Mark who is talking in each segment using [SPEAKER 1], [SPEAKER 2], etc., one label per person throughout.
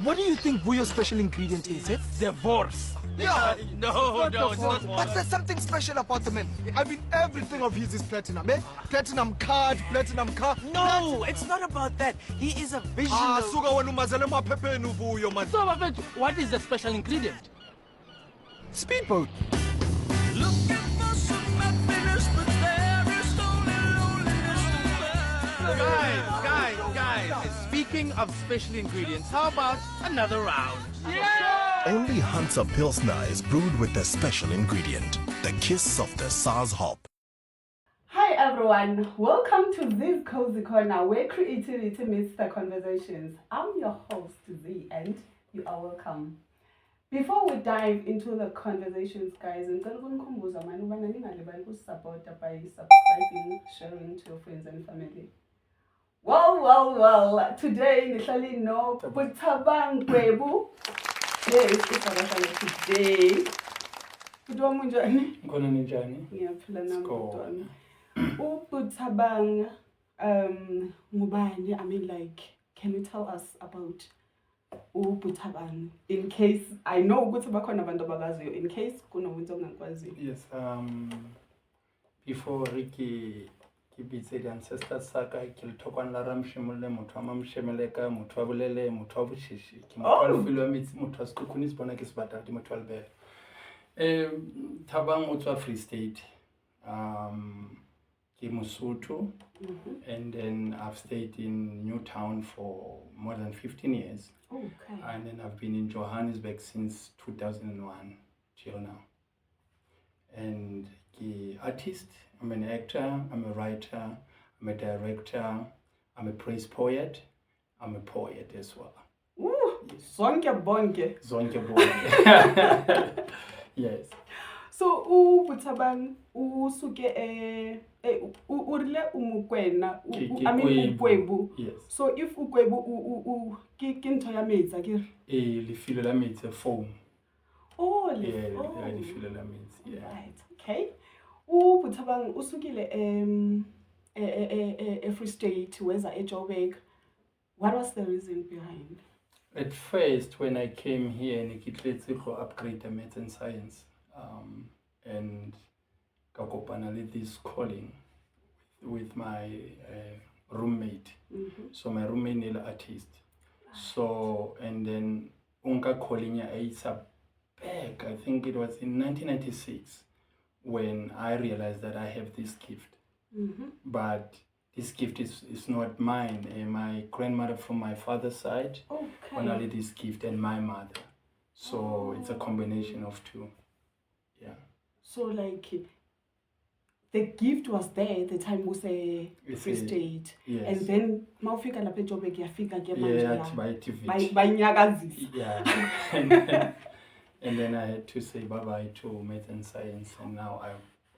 [SPEAKER 1] What do you think Vuyo's special ingredient is?
[SPEAKER 2] Divorce.
[SPEAKER 1] Yeah.
[SPEAKER 2] No, it's not one.
[SPEAKER 1] But there's something special about the man. I mean, everything of his is platinum, eh? Platinum card, platinum car.
[SPEAKER 2] No, it's not about that. He is a visionary.
[SPEAKER 1] Suka wena umazele emaphepheni uVuyo man.
[SPEAKER 2] So, Bafethu, what is the special ingredient?
[SPEAKER 1] Speedboat.
[SPEAKER 2] Guys, speaking of special ingredients, how about another round? Yeah!
[SPEAKER 3] Only Hunter Pilsner is brewed with a special ingredient, the kiss of the SARS hop.
[SPEAKER 4] Hi everyone, welcome to this Cozy Corner where creativity meets the conversations. I'm your host Z and you are welcome. Before we dive into the conversations, guys, ngicela ukunikhumbuza manje ubana ningalibali kusupporta by subscribing, sharing to your friends and family. Well, today ngihlali no Buthabang Gwebu. Yes, it's today. Kutwa munjani?
[SPEAKER 5] Ngona ninjani?
[SPEAKER 4] Ngiyaphila nami kutwana. Buthabang ngubani? I mean, like, can you tell us about Buthabang in case I know ukuthi bakhona abantu abakaziyo, in case kunomuntu ongakwaziyo.
[SPEAKER 5] Yes, before Ricky kibitse the ancestors saka kilitokwana la ramshimule muthu amamshemeleka muthu abulele muthu abushishi kimuthu mitsi muthu asikukhuni sibona ke sibata di muthu albert Thabang utswa Free State Kimusuthu, and then I've stayed in Newtown for more than 15 years.
[SPEAKER 4] Okay.
[SPEAKER 5] And then I've been in Johannesburg since 2001 till now. And the artist, I'm an actor, I'm a writer, I'm a director, I'm a praise poet, I'm a poet as well.
[SPEAKER 4] Zonke bonke.
[SPEAKER 5] Zonke bonke. Yes.
[SPEAKER 4] So Buthabang usuke urile umukwena I mean uGwebu.
[SPEAKER 5] Yes.
[SPEAKER 4] So if uGwebu kinto ya metsi akere
[SPEAKER 5] Lefilo la metsi foam.
[SPEAKER 4] Oh,
[SPEAKER 5] lefilo la metsi. Yeah.
[SPEAKER 4] Right. Okay. Buthabang usukile Free State weza eJoburg. What was the reason behind?
[SPEAKER 5] At first, when I came here, nikitletsi go upgrade the maths and science, and kakopana this calling with my roommate. So my roommate is an artist. So and then unka calling ya back. I think it was in 1996 when I realized that I have this gift. But this gift is not mine. My grandmother from my father's side only this gift, and my mother. So it's a combination of two. Yeah.
[SPEAKER 4] So like the gift was there at the time was a Free State.
[SPEAKER 5] Yes.
[SPEAKER 4] And then mawufika lapha eJoburg yafika ke
[SPEAKER 5] manje by TV.
[SPEAKER 4] Banyakazisa.
[SPEAKER 5] Yeah. And then I had to say bye-bye to math and science, and now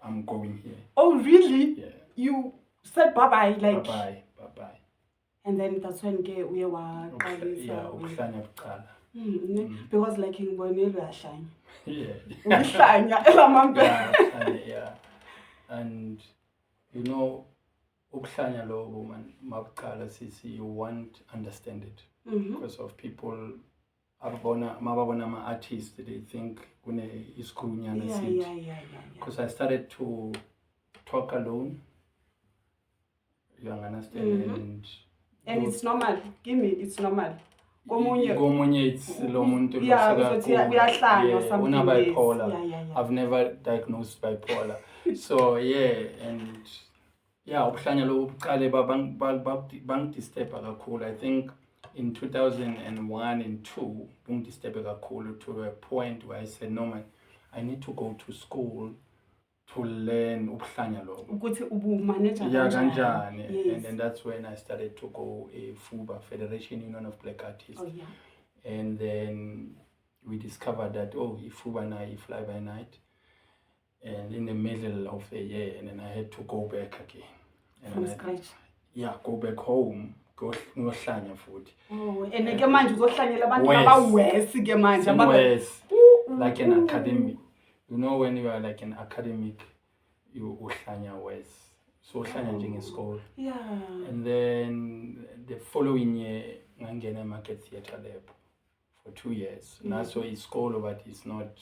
[SPEAKER 5] I'm going here.
[SPEAKER 4] Oh really?
[SPEAKER 5] Yeah.
[SPEAKER 4] You said bye-bye, like
[SPEAKER 5] bye-bye.
[SPEAKER 4] And then that's when uye waqalisa.
[SPEAKER 5] Yeah, ukuhlanya buqala.
[SPEAKER 4] Because like ngibonile uyahlanya.
[SPEAKER 5] Yeah.
[SPEAKER 4] Uhlanya elamambe.
[SPEAKER 5] Yeah. And you know, ukuhlanya lobo man mabuqala sisi you won't understand it because of people mababona ama artists, they think kune iskrunyana sit.
[SPEAKER 4] Yeah.
[SPEAKER 5] Because I started to talk alone. You understand?
[SPEAKER 4] And it's normal. Give me, it's normal.
[SPEAKER 5] Gomunye it's lo muntu
[SPEAKER 4] uyahlanya or something.
[SPEAKER 5] Bipolar.
[SPEAKER 4] Yeah.
[SPEAKER 5] I've never diagnosed bipolar. So yeah, and yeah, ukuhlanya lo uqale bang disturb kakhulu. I think in 2001 and 2 bang disturb kakhulu to a point where I said no man, I need to go to school to learn ukuhlanya lo.
[SPEAKER 4] Ukuthi ubumanage
[SPEAKER 5] kanjani.
[SPEAKER 4] Yes.
[SPEAKER 5] And then that's when I started to go FUBA, Federation Union of Black Artists.
[SPEAKER 4] Oh yeah.
[SPEAKER 5] And then we discovered that FUBA na fly by night. And in the middle of the year, and then I had to go back again. And
[SPEAKER 4] from scratch.
[SPEAKER 5] Yeah, go back home. Go ngohlanya futhi.
[SPEAKER 4] Oh, and ke manje uzohlanyela abantu abawesi ke manje
[SPEAKER 5] like an academic. You know, when you are like an academic, you uhlanya west. So uhlanya njengesikole.
[SPEAKER 4] Yeah.
[SPEAKER 5] And then the following year ngangena eMarket Theatre Lab. for 2 years. Naso isikolo, but it's not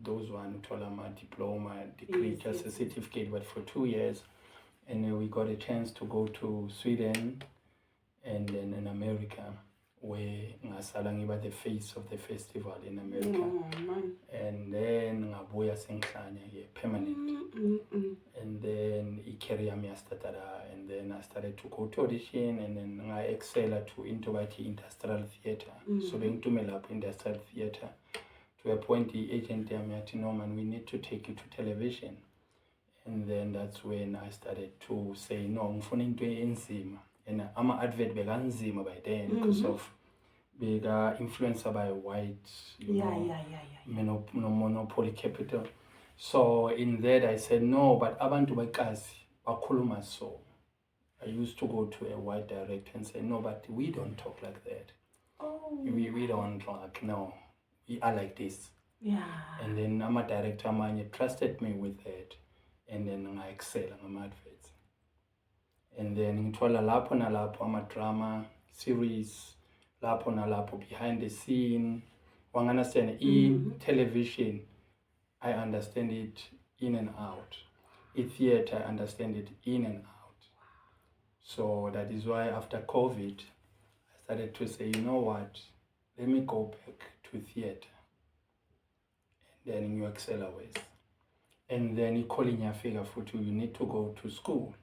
[SPEAKER 5] those one uthola ama diploma, degree,
[SPEAKER 4] Yes,
[SPEAKER 5] just a
[SPEAKER 4] yes,
[SPEAKER 5] certificate, but for 2 years. And we got a chance to go to Sweden and then in America, where ngasala ngiba the face of the festival in America.
[SPEAKER 4] Oh, man.
[SPEAKER 5] And then ngabuya sengihlanya permanent. And then i-career yami yastatara, and then I started to go to audition, and then I excel to into industrial theatre. So bengitume lapho industrial theatre to a point the agent yami yathi, no man, we need to take you to television. And then that's when I started to say, no, ngifuna into enzima. And ama-advert bekanzima by then because of bigger influencer by white, monopoly capital. So in that I said, no, but abantu bakazi bakhuluma so. I used to go to a white director and say, no, but we don't talk like that.
[SPEAKER 4] Oh.
[SPEAKER 5] We don't like, no, we are like this.
[SPEAKER 4] Yeah.
[SPEAKER 5] And then I'm a director, man, trusted me with that. And then I excel on my adverts. And then ngithola lapho nalapho ama-drama series, lapho nalapho behind the scene. Wang understand in television, I understand it in and out. In theater, I understand it in and out. So that is why after COVID, I started to say, you know what, let me go back to theater. And then you excel always. And then calling your figure for you need to go to school.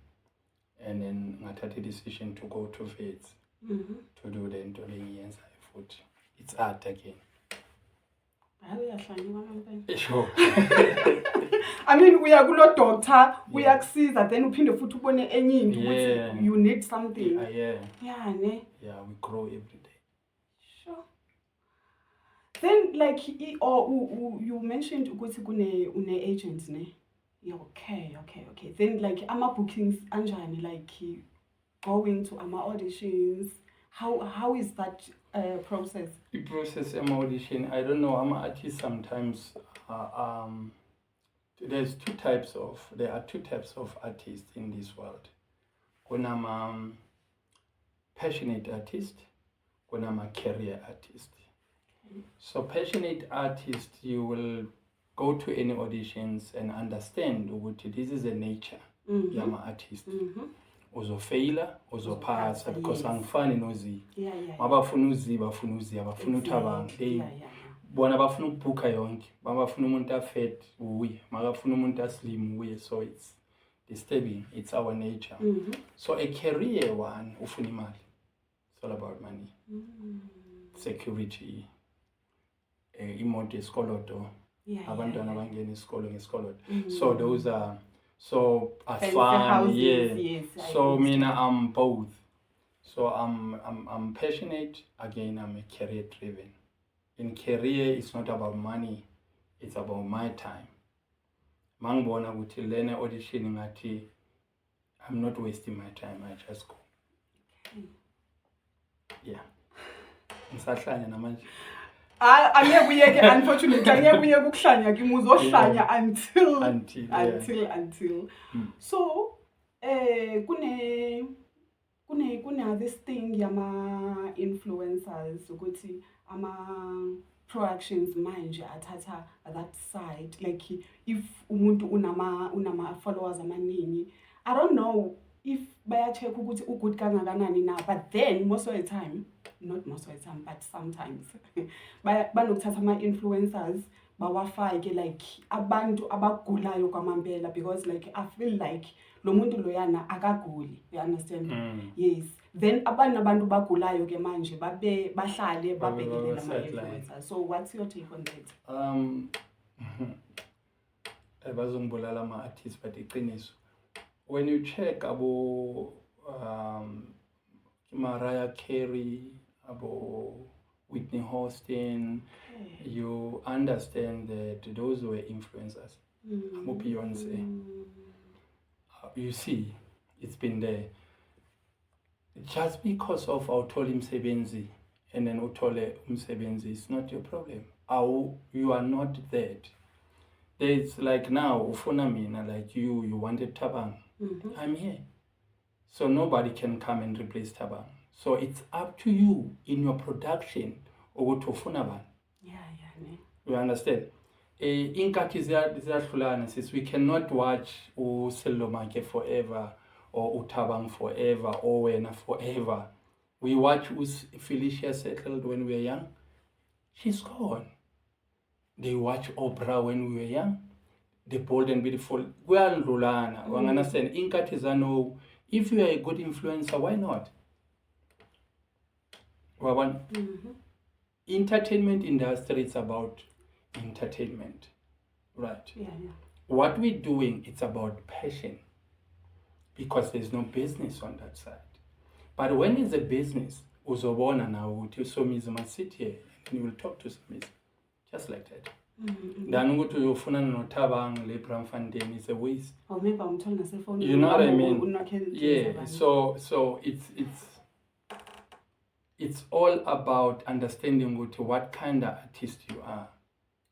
[SPEAKER 5] And then I took a decision to go to Wits to do the interview. It's art again. Sure.
[SPEAKER 4] I mean, we are good doctor, we are that then uphinde futhi ubone enye into ukuthi you need something.
[SPEAKER 5] Yeah,
[SPEAKER 4] ne?
[SPEAKER 5] Yeah, we grow every day.
[SPEAKER 4] Sure. Then like you mentioned ukuthi une agents ne? Yeah, okay. Then like ama bookings anjani, like going to ama auditions, how is that process?
[SPEAKER 5] The process of audition, I don't know, I'm an artist sometimes. There are two types of artists in this world. When I'm passionate artist, when I'm a career artist. So passionate artist, you will go to any auditions and understand ukuthi this is the nature yama artist. Uzofaila, uzophasa, because angifani nozi. Mabafuna uzi, bafuna uzi, abafuna uthabanga. Bona bafuna ukubhuka yonke. Mabafuna umuntu afet uye, makafuna umuntu aslim uye. So it's disturbing. It's our nature. So a career one ufuna imali. It's all about money. Security. Imoto esikoloto. Abantwana bangena isikolo ngesikoloto. So those are as fun,
[SPEAKER 4] yes.
[SPEAKER 5] So mina I'm both. So I'm passionate. Again, I'm a career driven. In career, it's not about money. It's about my time. Mangibona ukuthi lena auditioning ngathi I'm not wasting my time. I just go. Yeah. Ngisahlanya namanje.
[SPEAKER 4] Angeke uyeke unfortunately angeke uyeke ukuhlanya kimi uzohlanya until so kuna this thing yama influencers ukuthi ama productions manje athatha that side, like if umuntu unama followers amaningi, I don't know if bayacheck ukuthi ugood kangakanani na, but then most of the time, not most of the time, but sometimes banokuthatha ama-influencers bawafake like abantu abagulayo kwamambela, because like I feel like lo muntu loyana akaguli, you understand? Yes. Then abantu bagulayo ke manje bahlale babhekelela ama-influencers. So what's your take on that?
[SPEAKER 5] Bazongibulala ama-artists but iqiniso. When you check abo Mariah Carey, abo Whitney Houston, you understand that those were influencers. Abo Beyonce. You see, it's been there. Just because of Utole Msebenzi and then Utole Msebenzi, it's not your problem. You are not that. There's like now, ufuna mina, like you wanted Thabang. I'm here. So nobody can come and replace Thabang. So it's up to you in your production, ukuthi ufuna bani.
[SPEAKER 4] Yeah, ne.
[SPEAKER 5] You understand? Inkathi ziyahlulana sis, we cannot watch uSello Make forever or uThabang forever or wena forever. We watch Felicia settled when we were young. She's gone. They watch Oprah when we were young. The Bold and Beautiful. Kuyadlulana. You understand? Inkathi zano, if you are a good influencer, why not? Entertainment industry is about entertainment, right?
[SPEAKER 4] Yeah.
[SPEAKER 5] What we're doing, it's about passion, because there's no business on that side. But when it's a business, uzobona now uthi Somizi must sit here and you will talk to Somizi, just like that. Then ukuthi uyofunana noThabang leBramfontein is a waste.
[SPEAKER 4] Or maybe I'm telling the phone.
[SPEAKER 5] You know what I mean? Yeah. So it's all about understanding what kind of artist you are.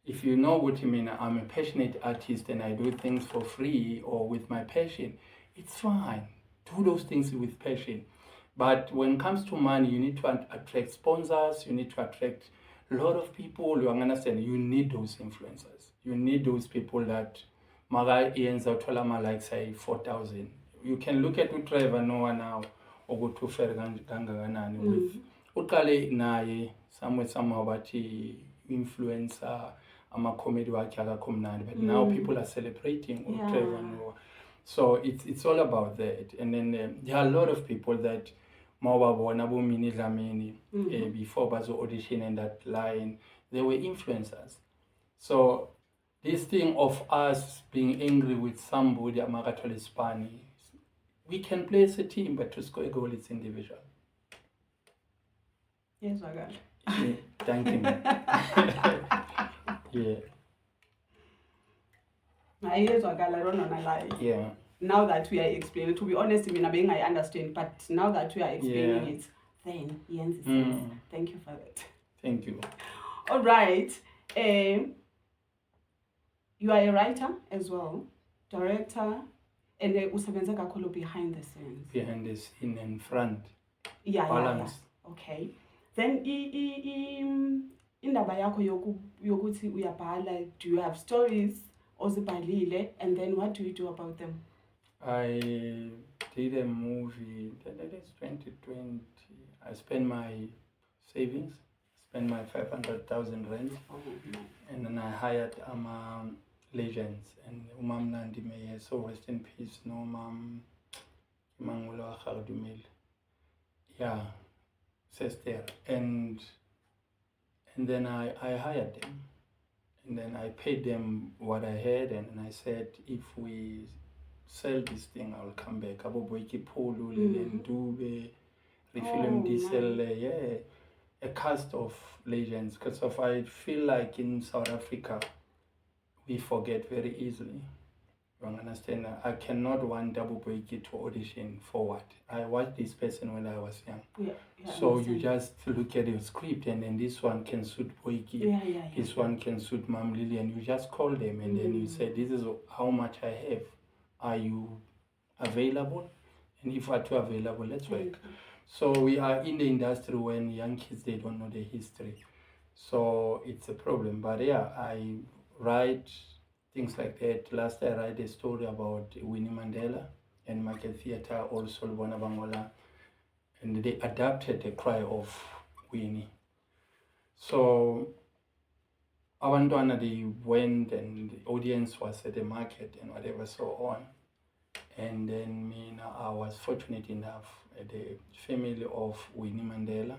[SPEAKER 5] If you know what you mean, I'm a passionate artist and I do things for free or with my passion, it's fine. Do those things with passion. But when it comes to money, you need to attract sponsors, you need to attract a lot of people. You understand? You need those influencers. You need those people that Maga ends out like say 4,000. You can look at Trevor Noah now or go to Ferganganani with Ukale Naye, somehow but influencer. I'm a comedy worker, but now people are celebrating Trevor Noah. So it's all about that. And then there are a lot of people that before Bazo audition and that line, they were influencers. So this thing of us being angry with somebody, Amagatol Spani, we can play as a team, but to score a goal, it's individual.
[SPEAKER 4] Yes, I got it.
[SPEAKER 5] Yeah, thank you. Yeah.
[SPEAKER 4] I don't know.
[SPEAKER 5] Yeah.
[SPEAKER 4] Now that we are explaining, to be honest, I understand, but now that we are explaining it, then Jens says, thank you for that.
[SPEAKER 5] Thank you.
[SPEAKER 4] All right. You are a writer as well, director, and usebenza kakhulu behind the scenes.
[SPEAKER 5] Behind the scene and front.
[SPEAKER 4] Yeah,
[SPEAKER 5] balance.
[SPEAKER 4] Yeah. Okay. Then indaba yakho yokuthi uyabhala, do you have stories ozibhalile, and then what do you do about them?
[SPEAKER 5] I did a movie that is 2020. I spent my savings, spent my 500,000 rand, and then I hired legends and Umam Nandi Meyer, so rest in peace, no Mam Mangulo Khardumil. Yeah, says there. And then I hired them. And then I paid them what I had, and I said, if we sell this thing, I'll come back. Aboboiki Polu, Lilian Dube, Refilm Diesel, yeah, a cast of legends. Because I feel like in South Africa, we forget very easily. You understand? I cannot want Double Boyki to audition for what? I watched this person when I was young.
[SPEAKER 4] Yeah,
[SPEAKER 5] so you just look at your script, and then this one can suit Boyki. This one can suit Mam Lily, and you just call them, and then you say, this is how much I have. Are you available? And if I'm available, let's work. So we are in the industry when young kids, they don't know the history. So it's a problem. But yeah, I write things like that. Last I write a story about Winnie Mandela and Market Theatre, also Lubona Bangola, and they adapted the cry of Winnie. So Abantwana, they went and the audience was at the market and whatever, so on. And then I was fortunate enough, the family of Winnie Mandela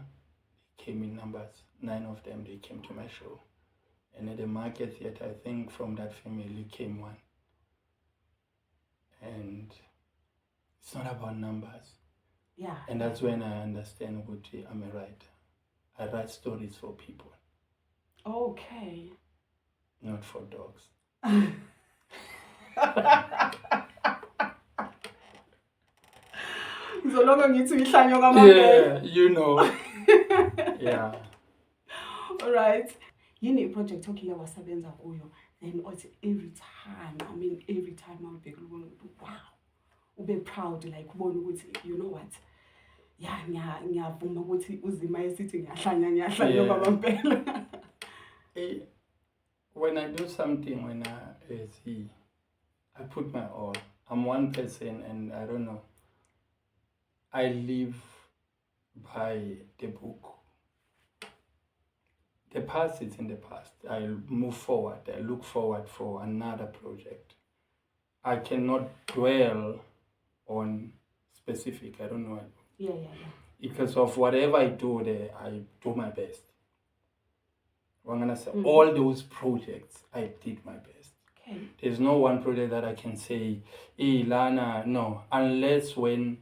[SPEAKER 5] came in numbers, 9 of them, they came to my show. And at the Market Theatre, I think from that family came one. And it's not about numbers.
[SPEAKER 4] Yeah.
[SPEAKER 5] And that's when I understand what I'm a writer. I write stories for people.
[SPEAKER 4] Okay.
[SPEAKER 5] Not for dogs. Yeah, you know. Yeah.
[SPEAKER 4] All right. Yini project okay wasabenza kuyo, then every time I'll be wow, ube proud, like you know what, yeah ngiyavuma ukuthi uzima esithi ngiyahlanya ngoba mpela.
[SPEAKER 5] When I do something, when I put my all. I'm one person, and I don't know. I live by the book. The past is in the past. I move forward. I look forward for another project. I cannot dwell on specific. I don't know.
[SPEAKER 4] Yeah.
[SPEAKER 5] Because of whatever I do there, I do my best. I'm gonna say all those projects, I did my best.
[SPEAKER 4] Okay.
[SPEAKER 5] There's no one project that I can say, hey, Lana, no. Unless when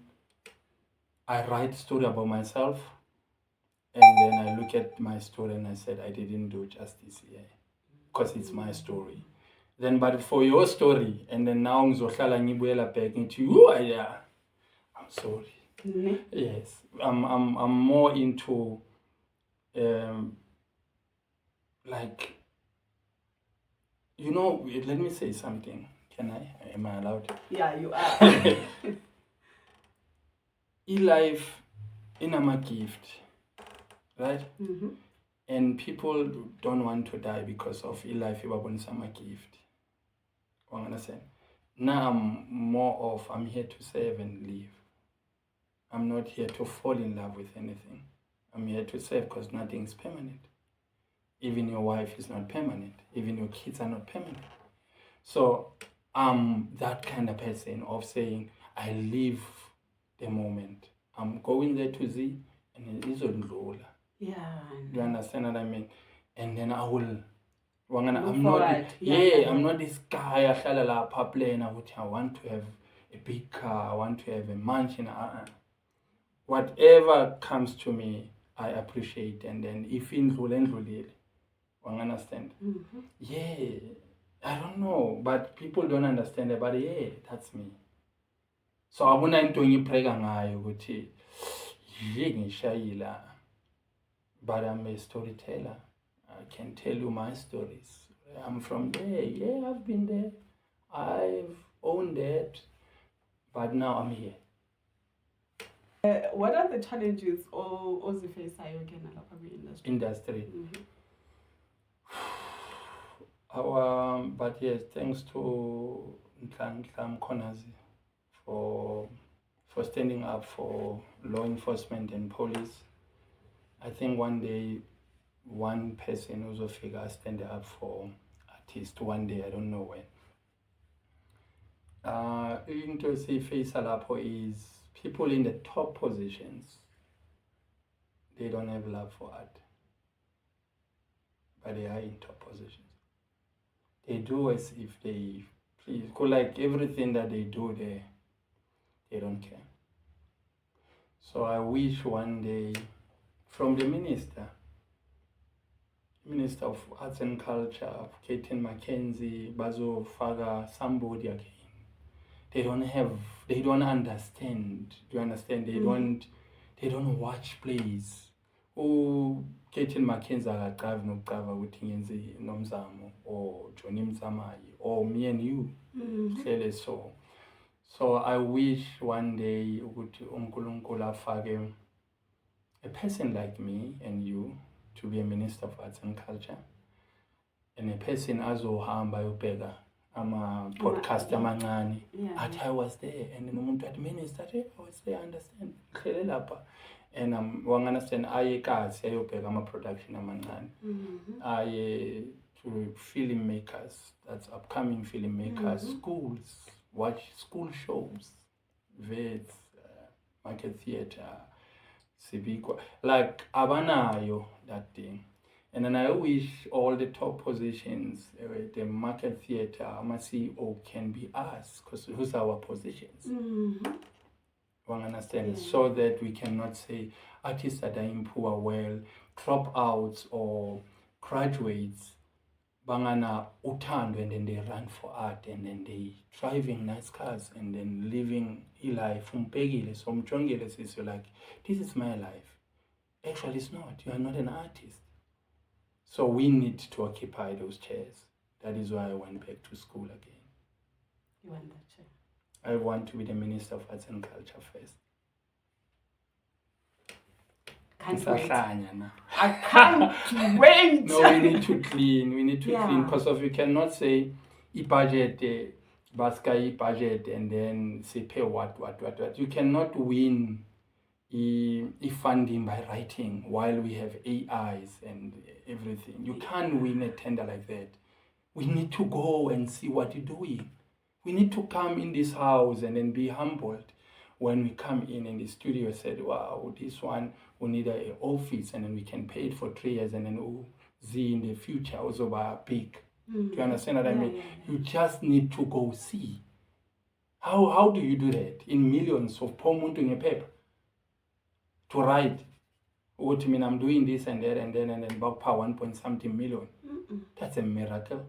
[SPEAKER 5] I write story about myself, and then I look at my story and I said, I didn't do justice here, because it's my story. Then, but for your story, and then now ngizohlala ngibuyela back into you, I'm sorry. Yes, I'm more into, like, you know, let me say something. Can I? Am I allowed?
[SPEAKER 4] Yeah, you are.
[SPEAKER 5] E-life in a gift, right?
[SPEAKER 4] Mm-hmm.
[SPEAKER 5] And people don't want to die because of e-life. Summer gift. You understand? Now I'm here to serve and live. I'm not here to fall in love with anything. I'm here to serve because nothing is permanent. Even your wife is not permanent. Even your kids are not permanent. So I'm that kind of person of saying, I live the moment. I'm going there to see, and it is on roller.
[SPEAKER 4] Yeah.
[SPEAKER 5] You understand what I mean? And then I will. I'm
[SPEAKER 4] Move
[SPEAKER 5] not.
[SPEAKER 4] forward.
[SPEAKER 5] I'm not this guy. I want to have a big car. I want to have a mansion. Whatever comes to me, I appreciate. And then if in Rule, understand?
[SPEAKER 4] Mm-hmm.
[SPEAKER 5] Yeah, I don't know, but people don't understand it. But yeah, that's me. So I wouldn't do any prayer ukuthi ngishayila, but I'm a storyteller. I can tell you my stories. I'm from there. Yeah, I've been there. I've owned that, but now I'm here.
[SPEAKER 4] What are the challenges or the face again
[SPEAKER 5] Industry.
[SPEAKER 4] Mm-hmm.
[SPEAKER 5] But yes, thanks to Nhlanhla Mkhonazi for standing up for law enforcement and police. I think one day, one person also figure stand up for artists one day, I don't know when. Into say face alapo is people in the top positions, they don't have love for art, but they are in top positions. They do as if they please, like everything that they do there, they don't care. So I wish one day from the Minister of Arts and Culture, Katin Mackenzie, Bazo Faga, somebody again. They don't understand. Do you understand? They don't watch plays. Oh, Katin Mackenzie drive no cover with Nyenzi Nomzamo or Johnny Mzamai or me and you. Clearly so. So I wish one day uNkulunkulu afake a person like me and you to be a Minister of Arts and Culture, and a person azohamba ayobheka ama-podcast amancane. Athi I was there, and then umuntu athi Minister, I was there, understand? Hlele lapha. And wanganderstand aye kasi ayobheka ama-production amancane. Aye to filmmakers, that's upcoming filmmakers, schools, watch school shows, vets, market theatre, Civic, like abanayo, that thing. And then I wish all the top positions, the market theatre, my CEO can be us, because who's our positions? One understand, so that we cannot say artists that are in poor, well, dropouts or graduates, bangana utando, and then they run for art, and then they driving nice cars, and then living life. So you're like, this is my life. Actually, it's not. You are not an artist. So we need to occupy those chairs. That is why I went back to school again.
[SPEAKER 4] You want that chair?
[SPEAKER 5] I want to be the Minister of Arts and Culture first.
[SPEAKER 4] Can't wait.
[SPEAKER 5] Ngisahlanya na.
[SPEAKER 4] I can't wait.
[SPEAKER 5] No, we need to clean. We need to
[SPEAKER 4] Yeah.
[SPEAKER 5] clean because of you cannot say budget, baskai budget, and then say pay what. You cannot win funding by writing while we have AIs and everything. You can't win a tender like that. We need to go and see what you're doing. We need to come in this house and then be humbled when we come in the studio said, wow, this one, we need an office and then we can pay it for 3 years and then we'll see in the future also buy a big. Do you understand what I mean?
[SPEAKER 4] Yeah.
[SPEAKER 5] You just need to go see. How do you do that? In millions of pound in a paper. To write, what mean I'm doing this and that and then back per 1 point something million. That's a miracle.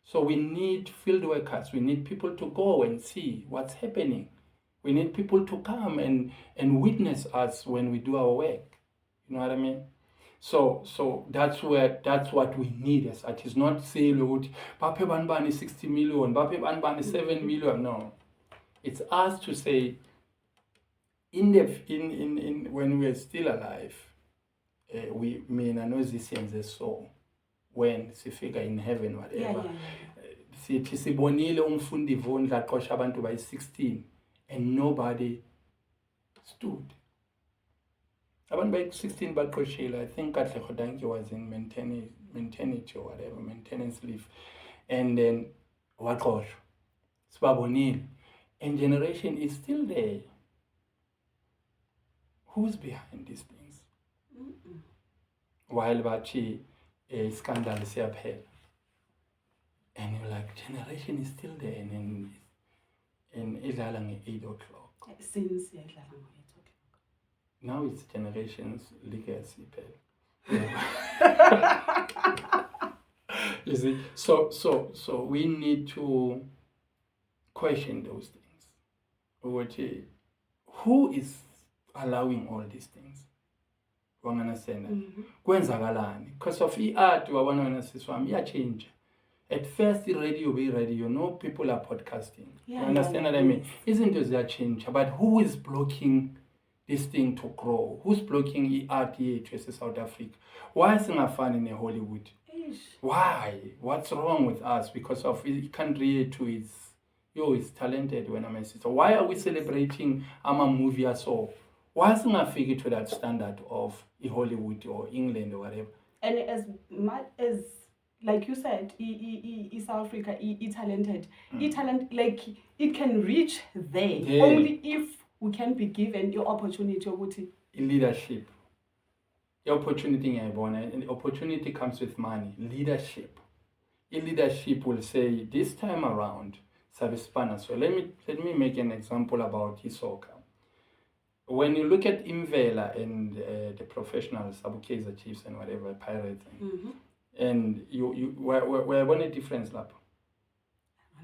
[SPEAKER 5] So we need field workers. We need people to go and see what's happening. We need people to come and witness us when we do our work. You know what I mean? So that's what we need as artists. Not say, Lord, Bape Banban is 60 million, Bape Banban is 7 million. No. It's us to say, in when we are still alive, we may not know this and so when we figure in heaven, whatever. Sithi sibonile umfundi Vondla aqosha abantu by 16 and nobody stood. Abantu by 16 baqoshile. I think Katle Khodanki was in maintenance or whatever, maintenance leave. And then waqoshwa. Sibabonile. And generation is still there. Who's behind these things? While bachi a scandal is happening. And you're like, generation is still there and it's at 8 o'clock.
[SPEAKER 4] Since 8 o'clock.
[SPEAKER 5] Now it's generation's legacy. Yeah. You see, so we need to question those things. Who is allowing all these things? Kwenzakalani? Because of art, change. At first, the radio, no people are podcasting. You understand what I mean? Isn't it change? But who is blocking this thing to grow? Who's blocking art here to South Africa? Why is it fun in Hollywood? Why? What's wrong with us? Because of it can't relate to it's talented when I'm a sister. Why are we celebrating a movie or so? Why isn't I figure to that standard of Hollywood or England or whatever?
[SPEAKER 4] And as much as, like you said, South Africa, talented. Talent, like it can reach there only if we can be given the opportunity of
[SPEAKER 5] leadership. The opportunity, and the opportunity comes with money. Leadership. Leadership will say this time around, service partner. So let me make an example about Isoka. When you look at Imvela and the professionals, Abu Kaizer Chiefs and whatever, Pirates, and you where one a difference lap.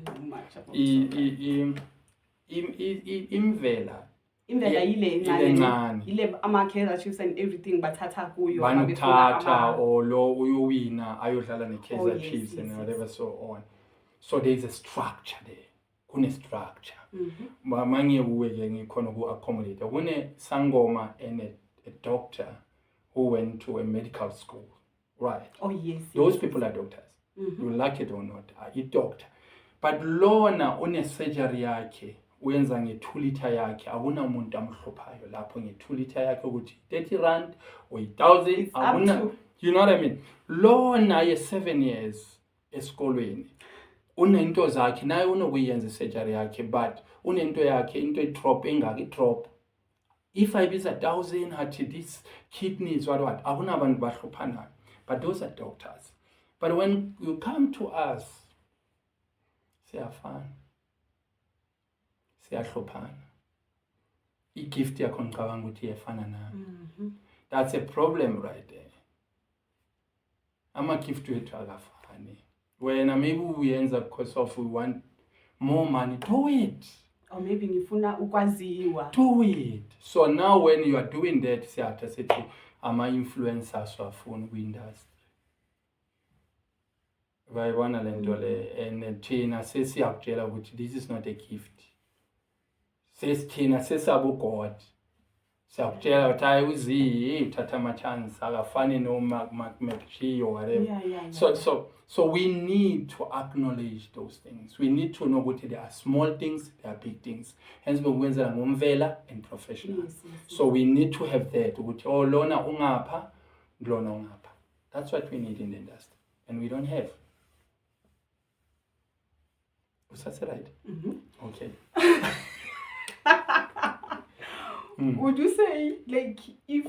[SPEAKER 5] Imvela
[SPEAKER 4] ile ama-Kaizer Chiefs and everything bathatha kuyo
[SPEAKER 5] banuthatha or lo uyowina ayodlala ne-Kaizer Chiefs and whatever so on. So there's a structure there. Kune structure. Manye uweke ngikhona ku-accommodate. Kune Sangoma and a doctor who went to a medical school. Right.
[SPEAKER 4] Oh yes.
[SPEAKER 5] Those people are doctors. You like it or not, are a doctor. But lona une surgery yakhe uyenza nge-2 liter yakhe akuna umuntu amhluphayo lapho nge-2 liter yakhe ukuthi 30 rand or 1,000 akuna. You know what I mean? Lona ye 7 years esikolweni. Unento zakhe naye unokuyenza surgery yakhe but unento yakhe into drop engaki drop. If I biza 1,000 hathi this kidneys what akuna abantu bahluphanayo. But those are doctors. But when you come to us, siyafana. Siyahluphana. I-gift yakho ngicabanga ukuthi iyafana nami. That's a problem right there. Ama-gift wethu akafani. Wena maybe uyenza because of we want more money, do it.
[SPEAKER 4] Or maybe ngifuna ukwaziwa.
[SPEAKER 5] Do it. So now when you are doing that, siyatha sithi ama-influencers wafuna ku-industry. Bayibona le nto le and thina sesiyakutshela ukuthi this is not a gift. Thina sesabu God. siyakutshela ukuthi hayi uziyi uthatha ama-chance akafani no-McG or whatever.
[SPEAKER 4] Yeah.
[SPEAKER 5] So we need to acknowledge those things. We need to know ukuthi there are small things, there are big things. Hence bekwenzela ngomvela and professional.
[SPEAKER 4] Yes.
[SPEAKER 5] So we need to have that ukuthi oh lona ungapha, lona ungapha. That's what we need in the industry, and we don't have. Was that right? Okay.
[SPEAKER 4] Would you say, like, if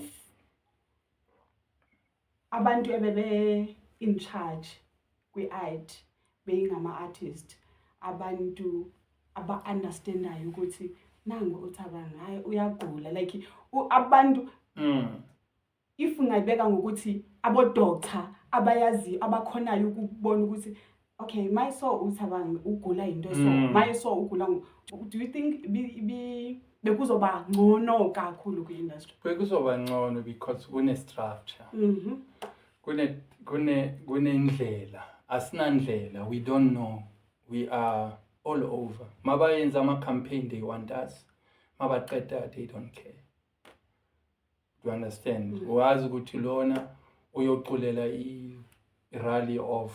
[SPEAKER 4] abantu ebebe in charge kwi-art being ama-artist, abantu aba-understandayo ukuthi nangu uThabang hayi uyagula, like abantu if ungayibeka ngokuthi abo-doctor abayazi abakhonayo ukubona ukuthi okay mayiso uThabang ugula into so mayiso ugula, do you think bekuzoba ngcono kakhulu kwi-industry?
[SPEAKER 5] Bekuzoba ngcono because kune-structure. Kunendlela. Asinandlela. We don't know. We are all over. Mabayenza ama-campaign, they want us. Mabaqeda, they don't care. Do you understand? Wazi ukuthi lona uyoqulela i-rally of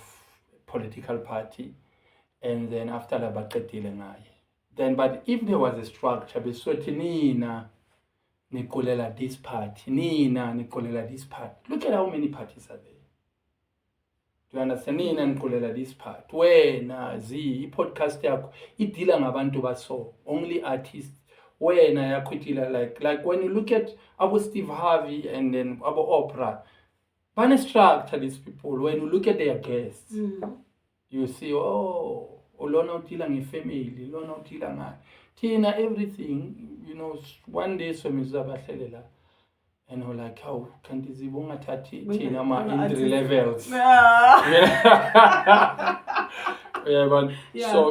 [SPEAKER 5] political party, and then after la baqedile ngaye. Then, but if there was a structure, besothi nina niqulela this party, nina niqulela this party. Look at how many parties are there. Do you understand? Nina niqulela this part. Wena zi i-podcast yakho idila ngabantu baso, only artists. Wena yakho idila like when you look at Abu Steve Harvey and then Abu Oprah, bane structure these people. When you look at their guests, you see lona utila nge-family, lona utila ngayo. Thina everything, you know, one day somizwa bahlelela and we're like, how kanti zibongathathi thina ama-entry levels. Yeah, but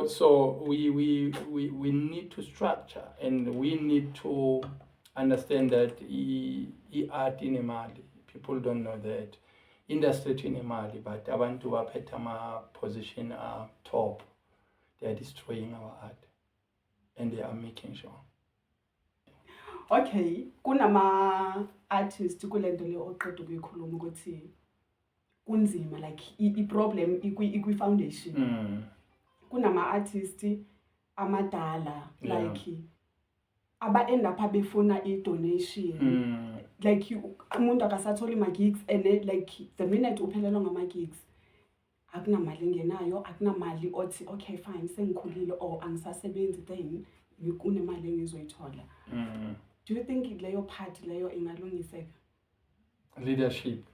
[SPEAKER 5] so we need to structure, and we need to understand that art inemali. People don't know that. Industry inemali, but abantu baphethe ama-position top. They are destroying our art, and they are making sure.
[SPEAKER 4] Okay, kunama-artist kulento le oqeda ukuyikhuluma ukuthi kunzima, like i-problem ikwi-foundation. Kunama-artist amadala, like aba-end up befuna i-donation. Like umuntu akasatholi ama-gigs, and like the minute uphelelwa ngama-gigs akunamali ngenayo, akunamali othi okay fine sengikhulile or angisasebenzi then kunemali engizoyithola. Do you think leyo part leyo ingalungiseka?
[SPEAKER 5] Leadership.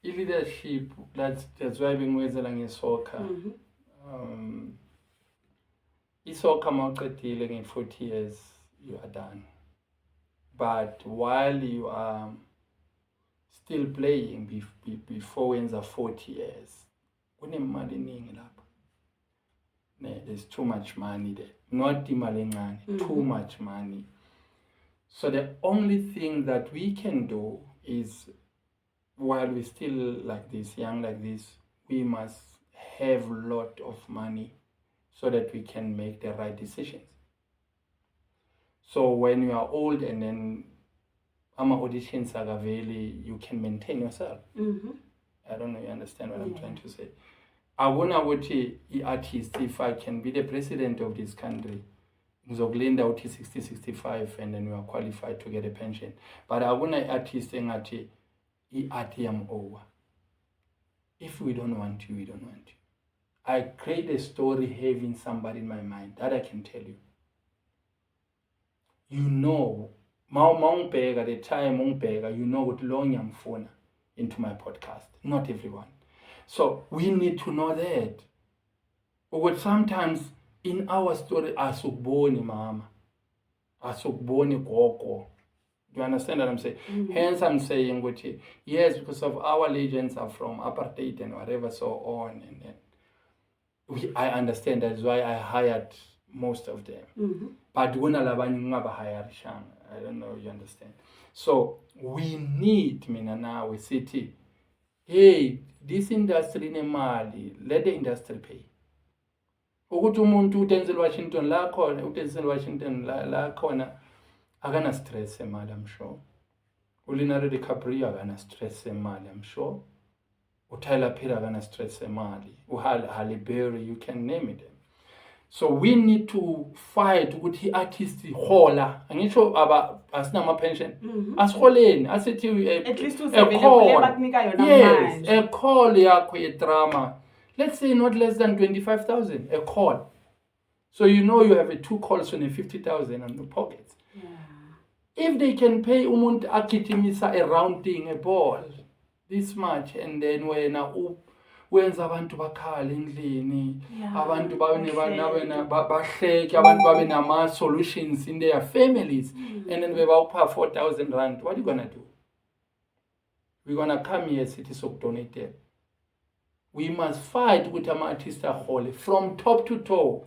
[SPEAKER 5] I-leadership, that's why bengiwenzela nge-soccer. I-soccer mawuqedile nge-40 years you are done. But while you are still playing before wenza 40 years, kunemali eningi lapho. There's too much money there. Not imali encane, too much money. So the only thing that we can do is, while we're still like this, young like this, we must have a lot of money so that we can make the right decisions. So when you are old and then auditions are available, you can maintain yourself. I don't know, you understand what I'm trying to say. I wanna watch the artist, if I can be the president of this country, ngizokulinda uthi 60, 65, and then we are qualified to get a pension. But I wanna artist engathi i-art yam over. If we don't want you, we don't want you. I create a story having somebody in my mind that I can tell you. You know, at the time, you know what long I'm phone into my podcast. Not everyone. So we need to know that. But sometimes in our story, asukboni mama, asukboni koko. Do you understand what I'm saying? Hence I'm saying, yes, because of our legends are from apartheid and whatever, so on. And then I understand that's why I hired most of them. But when I don't know if you understand. So we need, now we city, hey, this industry nemali, let the industry pay. Ukuthi umuntu uDenzel Washington la khona, uDenzel Washington la khona akana stress emali, I'm sure. uLeonardo DiCaprio akana stress emali, I'm sure. uTyler Perry akana stress emali, uHalle Berry, you can name it. So we need to fight ukuthi artist hola, angisho asinama pension, asiholeni, asithi
[SPEAKER 4] At least
[SPEAKER 5] a
[SPEAKER 4] usebele
[SPEAKER 5] call.
[SPEAKER 4] kule bakunika yona
[SPEAKER 5] Yes,
[SPEAKER 4] manje.
[SPEAKER 5] a call yakho ye-drama. Let's say not less than 25,000, a call. So you know you have 2 calls on a 50,000 on the pockets.
[SPEAKER 4] Yeah.
[SPEAKER 5] If they can pay umuntu agitimisa a rounding a ball this much, and then wena wenza abantu bakhala endlini,
[SPEAKER 4] Yeah,
[SPEAKER 5] abantu
[SPEAKER 4] bahleke.
[SPEAKER 5] bahleke, abantu babe nama solutions in their families, and then bebawupha 4,000 rand, what are you gonna do? We're gonna come here city sokudonate them. We must fight with ama-artist ahole from top to toe.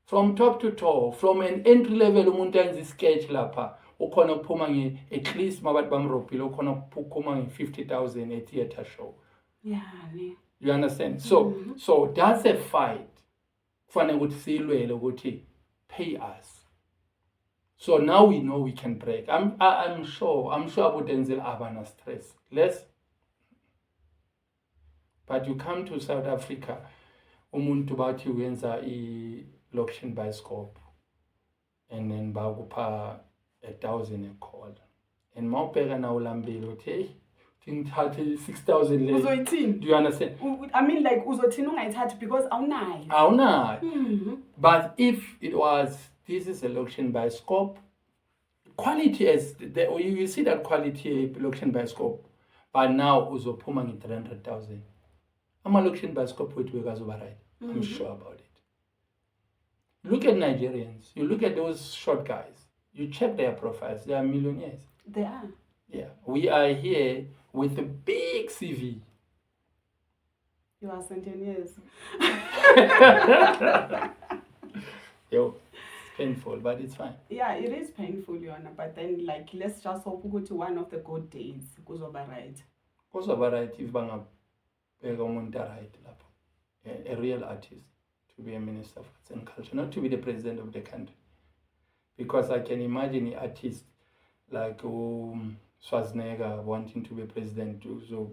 [SPEAKER 5] From top to toe, from an entry level umuntu enza isketch lapha ukhona ukuphuma at least mabathi bamrobhile ukhona ukuphuma nge-50,000 e-theatre show.
[SPEAKER 4] Yeah, ne.
[SPEAKER 5] You understand? So that's a fight. Kufanele ukuthi silwele ukuthi pay us. So now we know we can break. I'm sure about Denzel abana stress. But you come to South Africa, umuntu bathi wenza i-location by scope, and then bakupha 1,000 a call. And mawubheka na ulambile uthi hey, ngithathe 6,000 le.
[SPEAKER 4] Uzoyithini?
[SPEAKER 5] Do you understand?
[SPEAKER 4] I mean, like uzothini ungayithathi because awunayo.
[SPEAKER 5] Awunayo. But if it was, this is a location by scope, quality as you see that quality location by scope, but now uzophuma nge-300,000. Ama-location by scope wethu bekazoba right. I'm sure about it. Look at Nigerians. You look at those short guys. You check their profiles. They are millionaires.
[SPEAKER 4] They are.
[SPEAKER 5] Yeah. We are here with a big CV.
[SPEAKER 4] You are centennials.
[SPEAKER 5] Yo, it's painful, but it's fine.
[SPEAKER 4] Yeah, it is painful, Yona. But then, like, let's just hope we go to one of the good days. Kuzoba right.
[SPEAKER 5] Kuzoba right if bangabheka umuntu right lapho. A real artist to be a minister of arts and culture, not to be the president of the country. Because I can imagine an artist like Schwarzenegger wanting to be president, so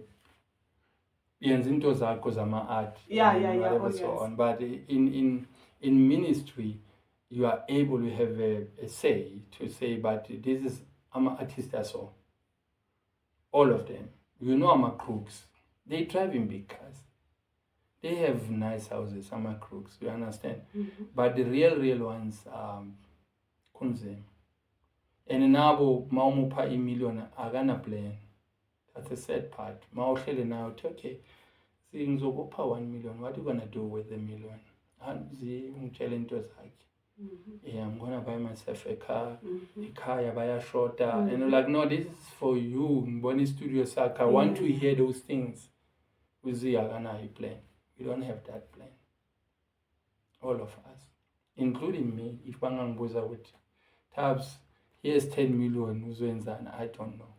[SPEAKER 5] yenza into zakho zama-art, whatever, so on. But in ministry, you are able to have a say to say, but this is, I'm an artist as well. All of them. You know I'm a crooks. They drive in big cars. They have nice houses, some are crooks, you understand? But the real ones, kunzima. And nabo mawumupha i-million akana plan. That's a sad part. Mawuhlele nayo uthi okay, ngizokupha 1 million. What are you gonna do with the million? Ungitshela into zakhe. Yeah, I'm gonna buy myself a car. Ikhaya bayashota. And you're like, no, this is for you. Ngibona studio sakhe. I want to hear those things. Uzi akanayo plan. We don't have that plan. All of us, including me. If bangangibuza ukuthi Tabs, here's 10 million, uzwenzani? I don't know.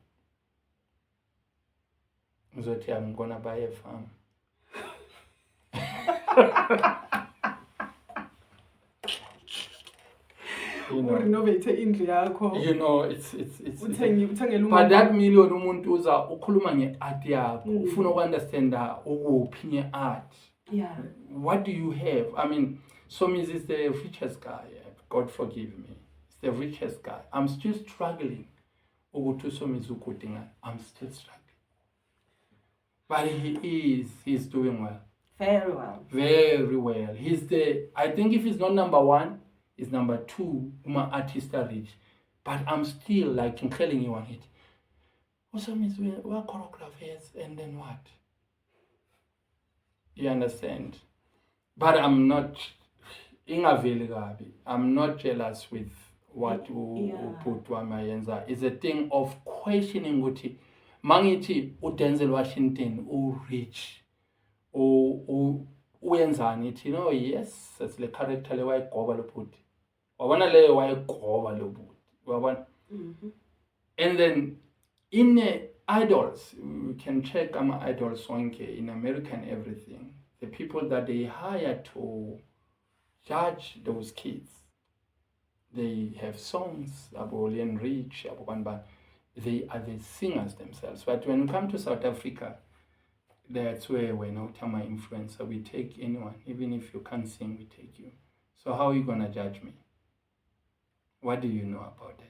[SPEAKER 5] Uzothi I'm gonna buy a farm. You know, it's but that million umuntu uza ukhuluma nge-art yakho, ufuna uku-understanda ukuphi nge-art.
[SPEAKER 4] Yeah.
[SPEAKER 5] What do you have? I mean, Somizi is the richest guy. God forgive me. He's the richest guy. I'm still struggling. I'm still struggling. But he's doing well.
[SPEAKER 4] Very well.
[SPEAKER 5] Very well. I think if he's not number 1, he's number 2. My artist are rich. But I'm still like telling you on it. Also means we're choreographers and then what? You understand? But I'm not jealous with what put Wamayenza. It's a thing of questioning ukuthi mangithi uDenzel Washington rich uyenzani ithi no yes that's the character le wayigoba lo bhuti wabona le wayigoba lo bhuti wabona and then in idols you can check idols sonke in America and everything, the people that they hire to judge those kids, They have songs, Abolian Rich, but they are the singers themselves. But when we come to South Africa, that's where we're not my influencer. We take anyone, even if you can't sing, we take you. So how are you gonna judge me? What do you know about that?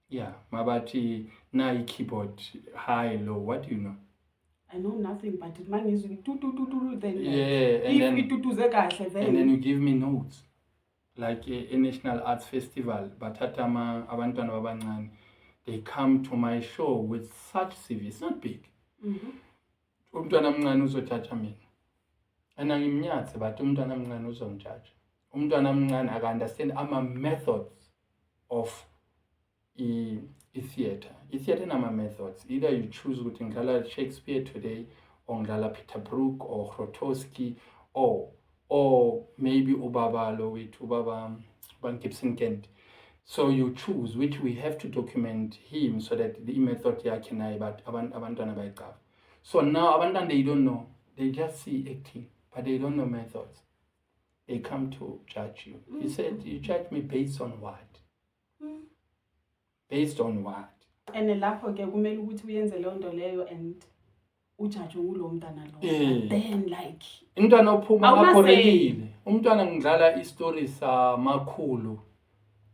[SPEAKER 5] Yeah, Mabati, na keyboard, high, low, what do you know?
[SPEAKER 4] I know nothing, but it man is do then.
[SPEAKER 5] Yeah, and then you give me notes. Like a National Arts Festival, Batatama, Abantwana Babancane, they come to my show with such CV. It's not big. Umntwana mncane uzojaja mina. And angimnyathe but umntwana mncane uzongijaja. Umntwana mncane I understand ama methods of theater. Theater nama methods. Either you choose ukuthi ngidlala Shakespeare today, or ngidlala Peter Brook, or Grotowski, or maybe Ubaba with Ubaba Van Gibson Kent. So you choose which we have to document him so that the method yakina but abantwana bayicava. So now abantwana they don't know. They just see acting, but they don't know methods. They come to judge you. He said, you judge me based on what? Based on what?
[SPEAKER 4] And lapho ke kumele ukuthi uyenze leyo nto leyo and ujudge ngulo mntana lo. Then like
[SPEAKER 5] umntwana ophuma akhorekile. Umntwana ngidlala istory samakhulu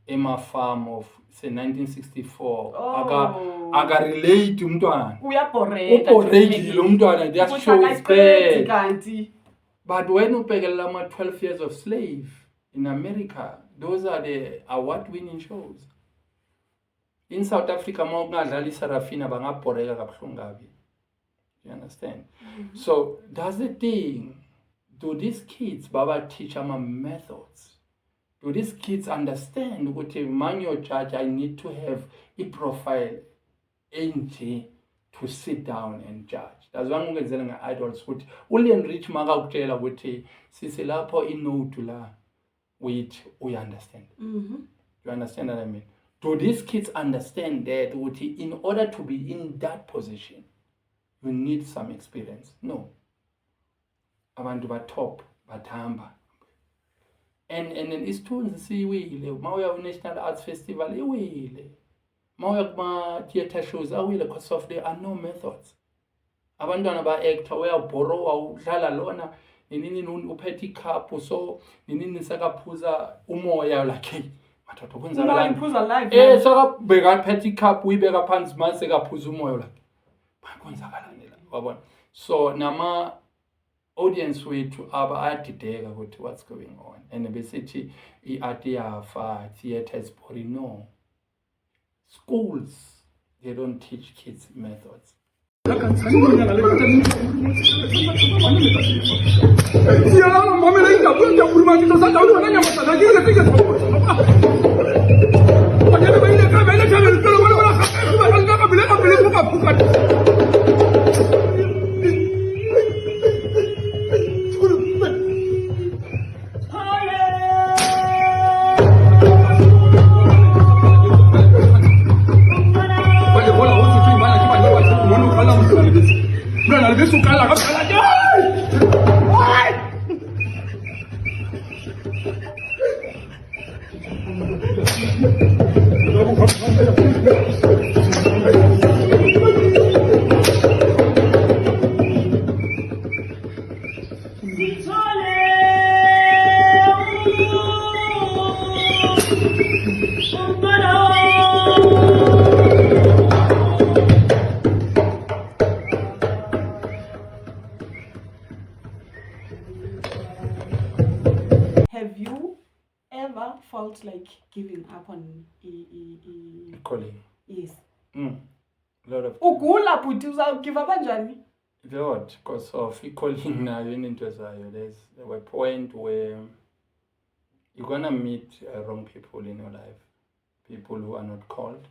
[SPEAKER 5] ema-farm of say 1964. Aka relate umntwana. Uyaborekile umntwana, just show his bad. But when ubhekelela ama 12 years of slave in America, those are the award-winning shows. In South Africa, mawungadlala iSarafina bangabhoreka kabuhlungu kabi. You understand? So that's the thing. Do these kids baba teach them methods? Do these kids understand what a manual judge I need to have a profile NG to sit down and judge? That's why I'm going to idols with William Rich Maga Utela with Sisilapo inote la which we understand. You understand what I mean? Do these kids understand that in order to be in that position, you need some experience? No. Abantu batop, batamba. And isithunzi siwile, mawuya National Arts Festival iwile. Mawuya kuma theater shows awile because of there are no methods. Abantwana ba actor uyabhorowa udlala lona nini uphethe cup so nini sakaphuza umoya like mathatha kwenzakalani sakabheka petty cup uyibeka phansi mase sekaphuza umoya like kwenzakalani la wabona. So nama audience wethu ayadideka ukuthi what's going on and besithi iart yafa, theater is boring. No, schools they don't teach kids methods.
[SPEAKER 4] Have you ever felt like giving up on
[SPEAKER 5] Calling?
[SPEAKER 4] Yes.
[SPEAKER 5] A lot of
[SPEAKER 4] Ugula buti uzawugive up kanjani?
[SPEAKER 5] Lord, because of calling now into there's a point where you're gonna meet wrong people in your life. People who are not called,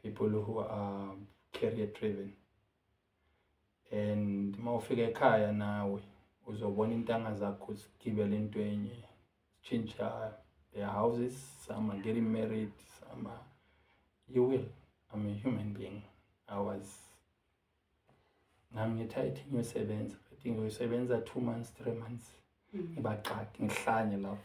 [SPEAKER 5] people who are career driven. And mawufika ekhaya nawe uzobona intanga zakho zigibela into enye, change their houses, some are getting married, some are, you will. I'm a human being. I was nami ngithathe ngiyosebenza. I think ngiyosebenza 2 months, 3 months. ngibaqaqe ngihlanye lapho.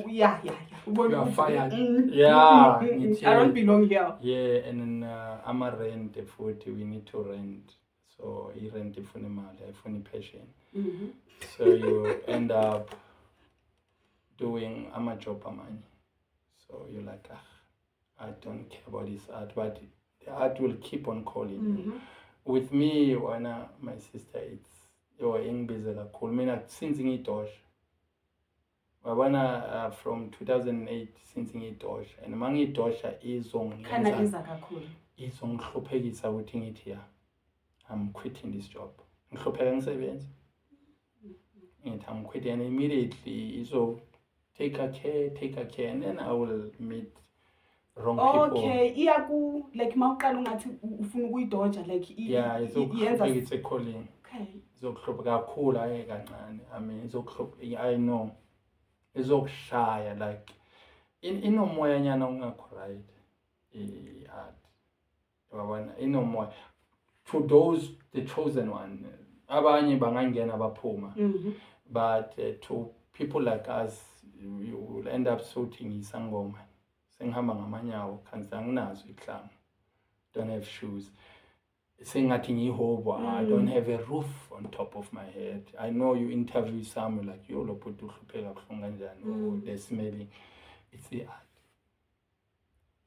[SPEAKER 4] Yeah.
[SPEAKER 5] You are fired.
[SPEAKER 4] Yeah.
[SPEAKER 5] Ngithi,
[SPEAKER 4] I don't belong here.
[SPEAKER 5] Yeah, and then ama-rent futhi we need to rent. So i-rent ifuna imali, ayifuna i-passion. So you end up doing ama-job amanye. So you're like, I don't care about this art, but the art will keep on calling you. With me, my sister, it's engibizela kakhulu. Mina since ngidosha. Wabona from 2008 since ngidosha, and mangidosha
[SPEAKER 4] Kana iza kakhulu.
[SPEAKER 5] Izongihluphekisa ukuthi ngithi I'm quitting this job. Ngihlupheka ngisebenza. I'm quitting, and immediately so take a care, and then I will meet wrong people.
[SPEAKER 4] Okay, iyaku like mawuqala ungathi ufuna ukuyidoja like
[SPEAKER 5] yeah, it's a calling.
[SPEAKER 4] Okay.
[SPEAKER 5] Izokuhlupha kakhulu ayi kancane. I mean, I know. Izokushaya like inomoya nyana ungakho right. Art. Wabona inomoya. For those the chosen one, abanye bangangena baphuma. But to people like us, you will end up sorting isangoma. Sengihamba ngamanyawo kanti anginazo iklama. Don't have shoes. Sengathi ngihobo, I don't have a roof on top of my head. I know you interview someone like yo lo bhuti uhlupheka kuhlungu kanjani or they're smelling. It's the art.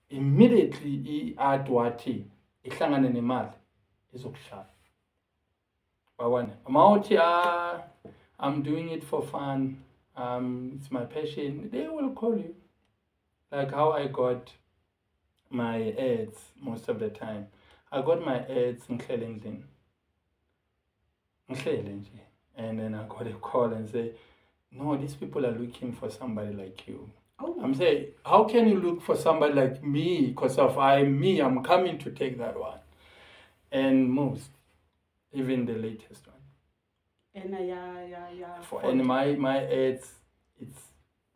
[SPEAKER 5] Immediately i-art wathi ihlangane nemali izokushaya. Bawona mawuthi I'm doing it for fun. It's my passion. They will call you. Like how I got my ads most of the time. I got my ads in Clelington. And then I got a call and say, no, these people are looking for somebody like you.
[SPEAKER 4] Oh.
[SPEAKER 5] I'm saying, how can you look for somebody like me? Because of I'm coming to take that one. And most, even the latest one.
[SPEAKER 4] And yeah.
[SPEAKER 5] And my ads,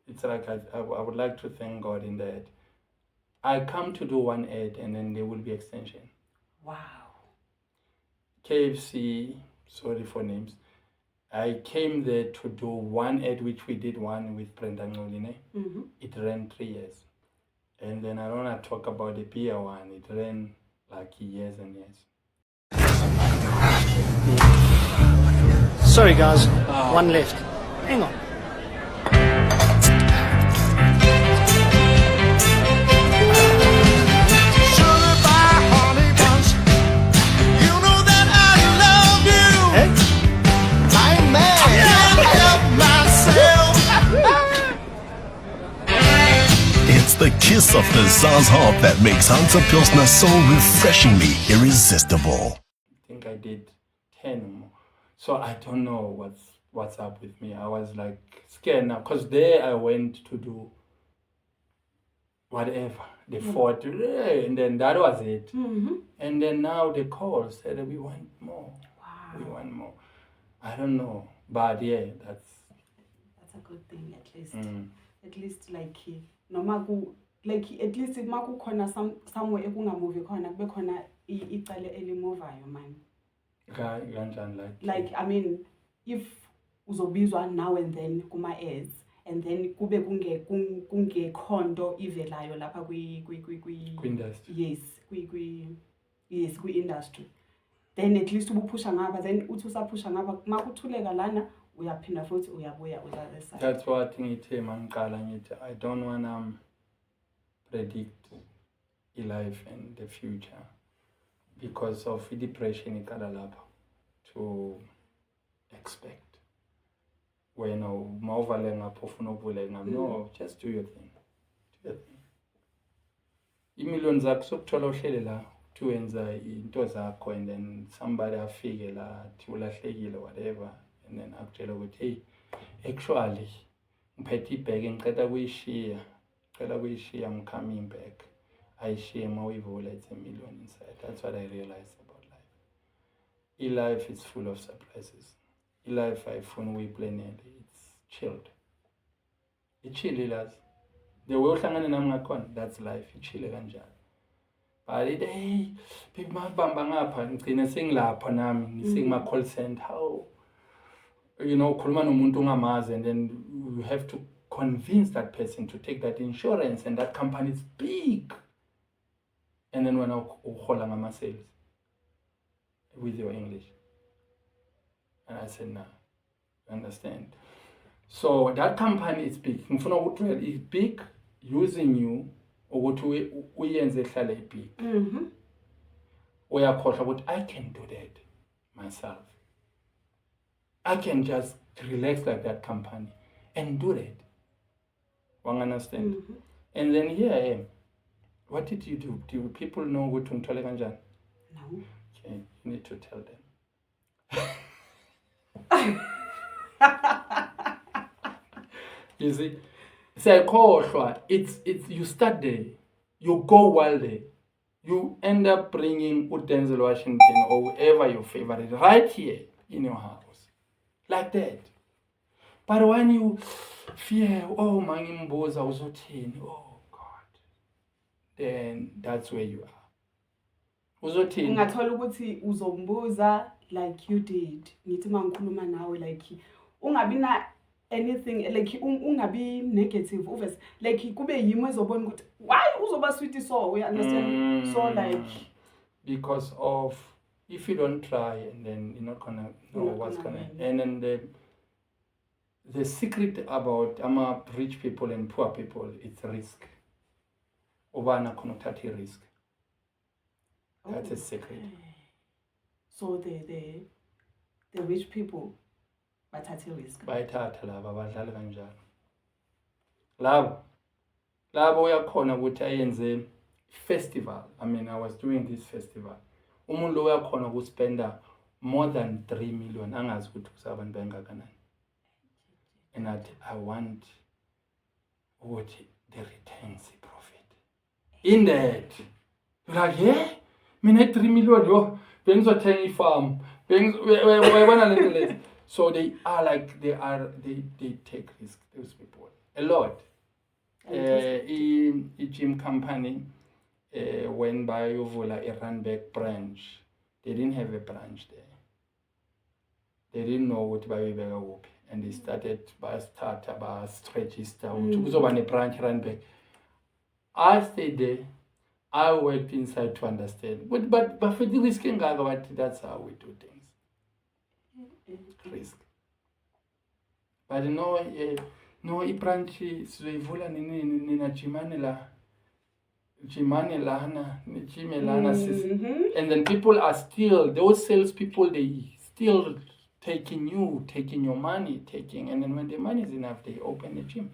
[SPEAKER 5] it's like I would like to thank God in that. I come to do one ad and then there will be extension.
[SPEAKER 4] Wow.
[SPEAKER 5] KFC, sorry for names. I came there to do one ad, which we did one with Brenda Ngoline. It ran 3 years. And then I don't want to talk about the beer one. It ran like years and years.
[SPEAKER 6] Sorry guys, one left. Hang on.
[SPEAKER 3] It's the kiss of the Zaz hop that makes Hansa Pilsner so refreshingly irresistible.
[SPEAKER 5] I think I did 10 or more. So I don't know what's up with me. I was like scared now because there I went to do whatever. They fought and then that was it. And then now the call said we want more.
[SPEAKER 4] Wow.
[SPEAKER 5] We want more. I don't know. But yeah, that's
[SPEAKER 4] a good thing at least. At least like noma ku like at least maku khona somewhere ekungamuvi khona kube khona icala elimovayo man. Like I mean if uzobizwa now and then kuma ads and then kube kungekhonto ivelayo lapha kwi
[SPEAKER 5] industry.
[SPEAKER 4] Yes kwi industry, then at least ubupusha ngaba, then uthi usapusha ngaba makuthuleka lana uyaphinda futhi uyabuya ulale side.
[SPEAKER 5] That's what ngithi mangiqala ngithi I don't want to predict life and the future because of depression iqala lapha to expect. When mawuvale ngapho ufuna ukuvule ngami, no, just do your thing. Imillion zakho sokuthola uhlele la to wenza into zakho and then somebody afike la thi ulahlekile whatever and then akutshela ukuthi hey actually ngiphethe ibheke ngicela kuyishiya I'm coming back. Ayishiye mawuyivula it's a million inside. That's what I realized about life. Life is full of surprises. Life ayifuni uyiplanele, it's chilled. Ichille lazi. The way uhlangane nami ngakhona, that's life. Ichille kanjalo. But hey, people mabamba ngapha ngicina sengilapha nami ngisengima call center. How you know, khuluma nomuntu ongamazi, and then you have to convince that person to take that insurance, and that company is big. And then when I uhola ngama sales with your English. And I said, nah, you understand? So that company is big. Ngifuna ukuthi is big using you ukuthi uyenze ihlale big. Uyakhohlwa ukuthi I can do that myself. I can just relax like that company and do that. One understand? And then here I am. What did you do? Do people know what ungithole kanjani?
[SPEAKER 4] No.
[SPEAKER 5] Okay, you need to tell them. You see, sayakhohlwa. It's you start there, you go well there, you end up bringing Denzel Washington or whoever your favorite right here in your house, like that. But when you fear, oh mangimbuza uzothini, oh God, then that's where you are. Uzothini?
[SPEAKER 4] Ungathola ukuthi uzombuza like you did. Ngithi mangikhuluma nawe like ungabi na anything like ungabi negative obvious like kube yimo ezobona ukuthi why uzoba sweet so we understand so like
[SPEAKER 5] because of if you don't try and then you're not gonna know what's gonna happen. And then the secret about rich people and poor people, it's risk. Ubana connected risk. That's a secret.
[SPEAKER 4] So the rich people bathathe risk.
[SPEAKER 5] Bayithatha laba badlala kanjalo. Labo uyakhona ukuthi ayenze festival. I mean, I was doing this festival. Umuntu uyakhona ukuspenda more than 3 million angazi ukuthi kusabantu bengakanani. And I want what the returns profit. In that, you're like, yeah, mina 3 million yo, bengizothenga farm, so they take risk, those people. A lot. In gym company, when by Uvula a Randburg branch, they didn't have a branch there. They didn't know what by Uvula. And they started by register a branch Randburg. I stayed there. I worked inside to understand. But for the risk, that's how we do things. Risk. But no, branch Suivula Nina Jimane Lana, and then people are still, those salespeople, they still taking your money, and then when the money is enough, they open the gym.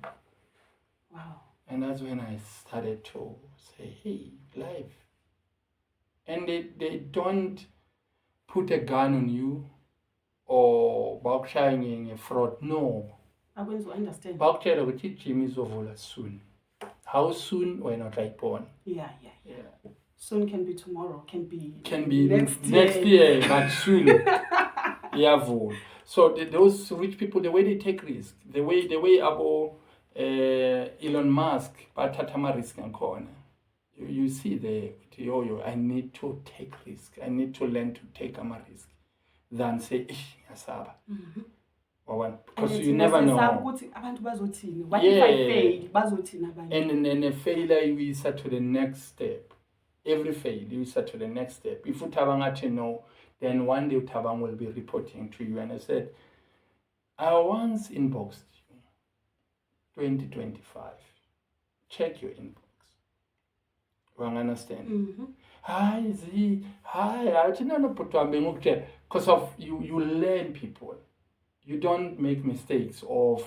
[SPEAKER 4] Wow.
[SPEAKER 5] And that's when I started to say, hey, life. And they don't put a gun on you or backshining a fraud. No.
[SPEAKER 4] I'm going to understand.
[SPEAKER 5] Backshining gym is over soon. How soon? We're not right born.
[SPEAKER 4] Yeah. Soon can be tomorrow, can be
[SPEAKER 5] next year, but soon. Yeah, so those rich people, the way they take risk, the way about Elon Musk, but tatama risk and corner. You see the I need to take risk. I need to learn to take a risk than say yasaba. Because you never know.
[SPEAKER 4] What if I fail?
[SPEAKER 5] And then a failure, you start to the next step. Every fail, you start to the next step. If you tabang know, then one day Tabang will be reporting to you. And I said, I once inboxed you, 2025. Check your inbox. You understand? Hi, Z. Hi. I didn't know because of you learn people. You don't make mistakes of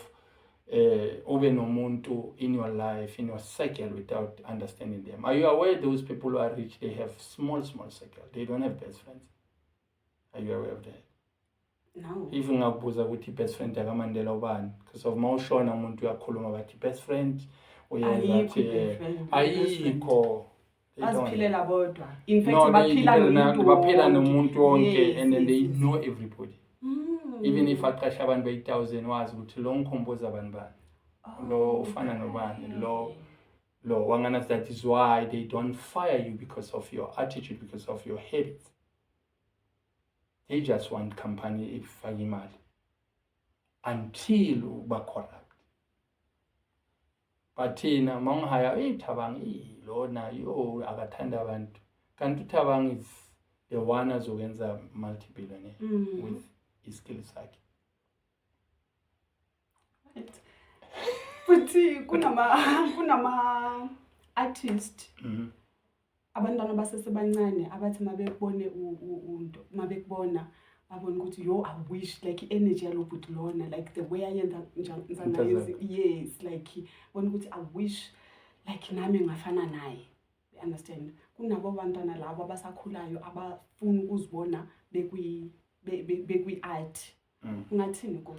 [SPEAKER 5] Obeноmuntu in your life, in your circle without understanding them. Are you aware those people who are rich, they have small circle. They don't have best friends. Are you aware of that?
[SPEAKER 4] No.
[SPEAKER 5] Even ngakubuza ukuthi best friend yakamandela ubani because of mawushona umuntu uyakhuluma bathi best friend ayikho.
[SPEAKER 4] Baziphilela bodwa. In fact,
[SPEAKER 5] baphila nomuntu wonke and then they know everybody. Even if aqasha abantu be-1000 wazi ukuthi lo ngikhomboza abantu bani. Lo ufana nobani. Lo wangana, that is why they don't fire you because of your attitude, because of your habits. They just want company if imali. until uba corrupt. But thina mawungihaya Thabang lona yo akathanda abantu. Kanti Thabang is the one azokwenza multi-billionaire with his skills sakhe.
[SPEAKER 4] Futhi kunama artist abantwana basesebancane abathi mabekubona babona ukuthi yo I wish like energy yalo but lona like the way ayenza njani yes like bona ukuthi I wish like nami ngafana naye. You understand? Kunabo bantwana labo abasakhulayo abafuna ukuzibona bekwi art. Ungathini ko?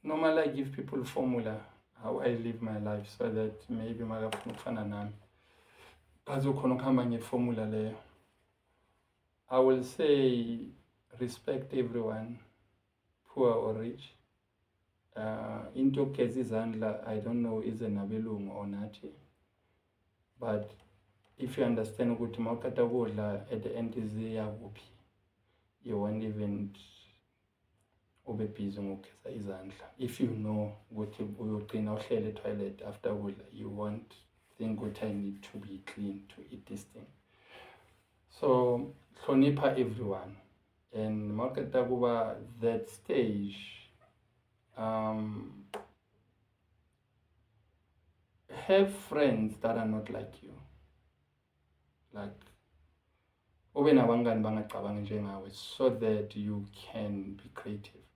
[SPEAKER 5] Normally I give people formula how I live my life so that maybe magafuna ukufana nami bazokhona ukuhamba ngeformula leyo. I will say respect everyone, poor or rich. Into kezi izandla, I don't know is nabelungu or nathi, but if you understand ukuthi mawuqeda ukudla at the end iziyakuphi, you won't even ube busy ngokugeza izandla. If you know ukuthi uyogcina uhlele toilet after ukudla, you won't think ukuthi I need to be clean to eat this thing. So hlonipha everyone, and mawuqeda kuba that stage, have friends that are not like you. Like ube nabangani bangacabangi njengawe so that you can be creative.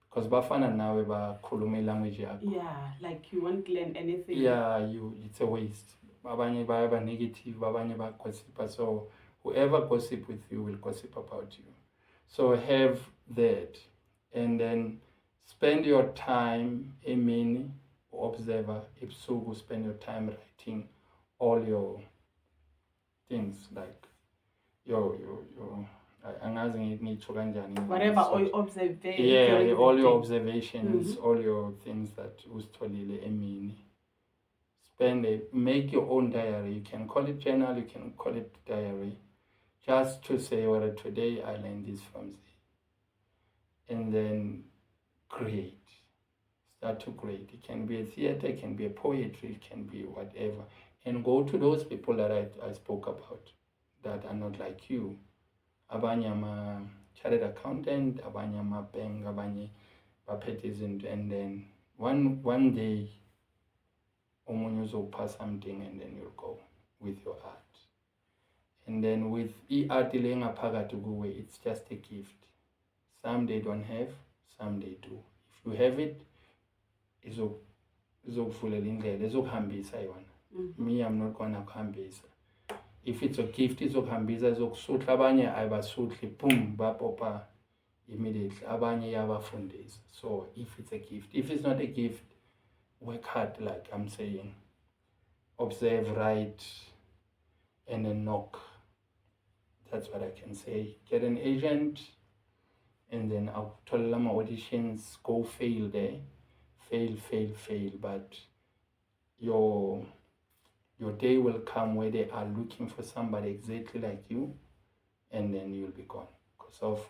[SPEAKER 5] Because bafana nawe bakhuluma language yakho.
[SPEAKER 4] Yeah, like you won't learn anything.
[SPEAKER 5] Yeah, it's a waste. Abanye baba negative, abanye ba gossip. So whoever gossip with you will gossip about you. So have that, and then spend your time, observer, ebusuku, spend your time writing all your things, like your
[SPEAKER 4] whatever observation.
[SPEAKER 5] Yeah, all your observations, all your things that ustolile emini. Spend it, make your own diary. You can call it journal, you can call it diary. Just to say, well, today I learned this from Z. And then create. Start to create. It can be a theater, it can be a poetry, it can be whatever. And go to those people that I spoke about that are not like you. Abanye ama chartered accountant, abanye ama bank, abanye baphethe, and then one day omunye uzopha something, and then you'll go with your art. And then with art lengaphakathi kuwe, it's just a gift. Some they don't have, some they do. If you have it, izokuvulela indlela, izokuhambisa yona. Me, I'm not gonna kuhambisa. If it's a gift, izokuhambisa, izokusutla, abanye ayibasutli, boom, bapopa immediately. Abanye iyabafundisa. So if it's a gift, if it's not a gift, work hard, like I'm saying. Observe, write, and then knock. That's what I can say. Get an agent, and then I'll tell them my auditions, go fail there. Fail, but your day will come where they are looking for somebody exactly like you, and then you'll be gone. Because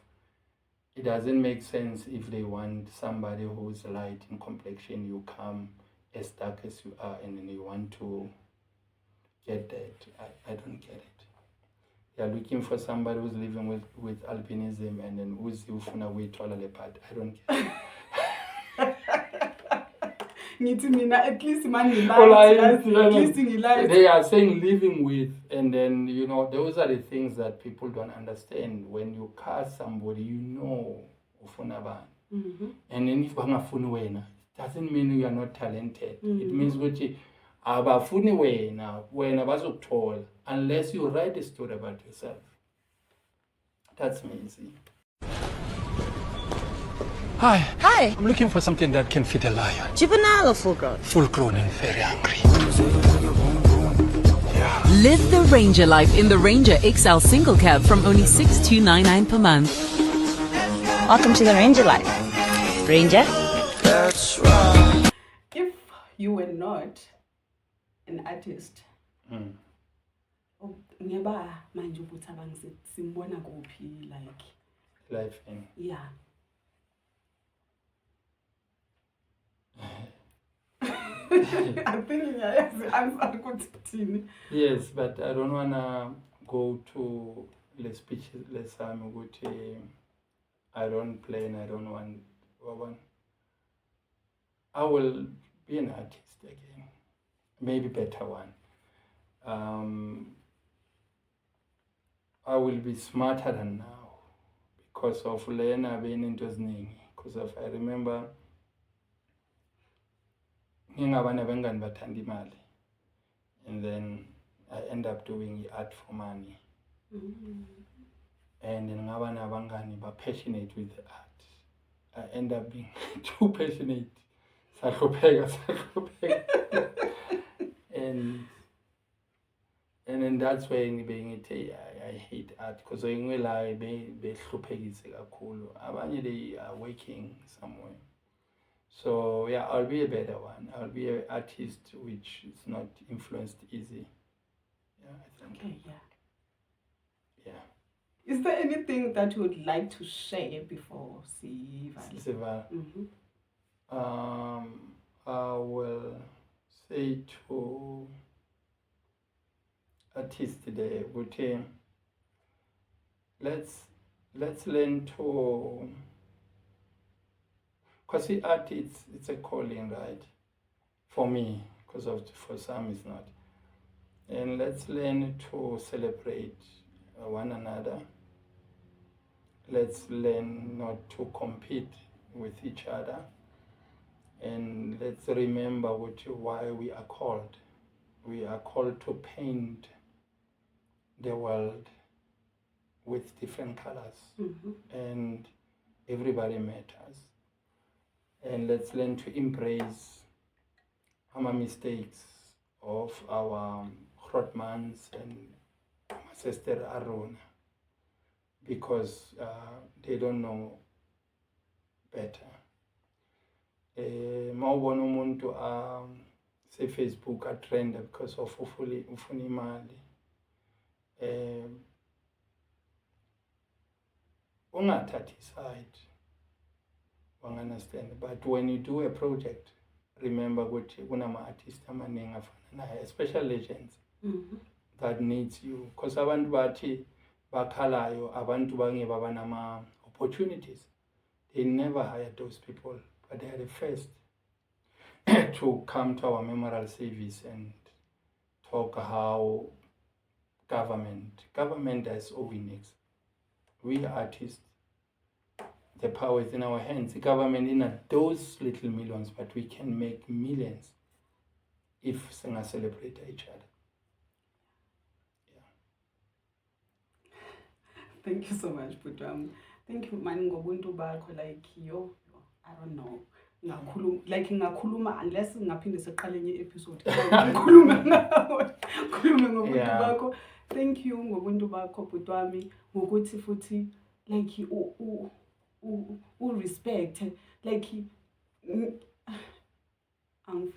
[SPEAKER 5] it doesn't make sense if they want somebody who's light in complexion, you come as dark as you are, and then you want to get that. I don't get it. They are looking for somebody who's living with albinism, and then who's ufuna wetwala leopard. I don't get it.
[SPEAKER 4] At least
[SPEAKER 5] they are saying living with, and then those are the things that people don't understand. When you cast somebody, ufuna bani. And then if bangafuni wena, it doesn't mean you are not talented. It means ukuthi abafuni wena bazokuthola unless you write a story about yourself. That's amazing.
[SPEAKER 6] Hi. I'm looking for something that can fit a lion.
[SPEAKER 7] Juvenile or full grown?
[SPEAKER 6] Full grown and very hungry.
[SPEAKER 8] Live the Ranger life in the Ranger XL single cab from only $6,299 per month.
[SPEAKER 7] Welcome to the Ranger life. Ranger?
[SPEAKER 4] If you were not an artist, ngeba manje ukuthi abantu simbona kuphi like
[SPEAKER 5] life in.
[SPEAKER 4] yeah. I'm thinking
[SPEAKER 5] yes, but I don't wanna go to the speech lesson which I don't play and I don't want one. I will be an artist again, maybe better one. I will be smarter than now because of Lena being into Zning. Because of I remember and then I end up doing art for money. And then I'm passionate with the art. I end up being too passionate. And then that's why I hate art because they are working somewhere. So yeah, I'll be a better one. I'll be an artist which is not influenced easy. Yeah, I think.
[SPEAKER 4] Okay, yeah.
[SPEAKER 5] Yeah.
[SPEAKER 4] Is there anything that you would like to share before
[SPEAKER 5] Siva? I will say to artists today, but let's learn to, because art it's a calling, right? For me, because for some it's not. And let's learn to celebrate one another. Let's learn not to compete with each other. And let's remember why we are called. We are called to paint the world with different colors. And everybody matters. And let's learn to embrace our mistakes of our Grootmans and our sister Aruna, because they don't know better. Mawubona umuntu say Facebook a trend because of ufuna imali. Ungathathi side. Understand, but when you do a project, remember what kunama artists amaningi afana naye, especially legends that needs you, because abantu bathi bakhalayo abantu bange baba nama opportunities. They never hired those people, but they are the first to come to our memorial service and talk how government does all we need. We artists, the power is in our hands. The government in those little millions, but we can make millions if we celebrate each other. Yeah.
[SPEAKER 4] Thank you so much, but thank you, man. Ngobuntu bakho, like yo, I don't know. Ngakhuluma unless ngaphinde siqale enye episode. Ngikhuluma ngobuntu bakho. Thank you ngobuntu bakho butwami ngokuthi futhi like respect like I'm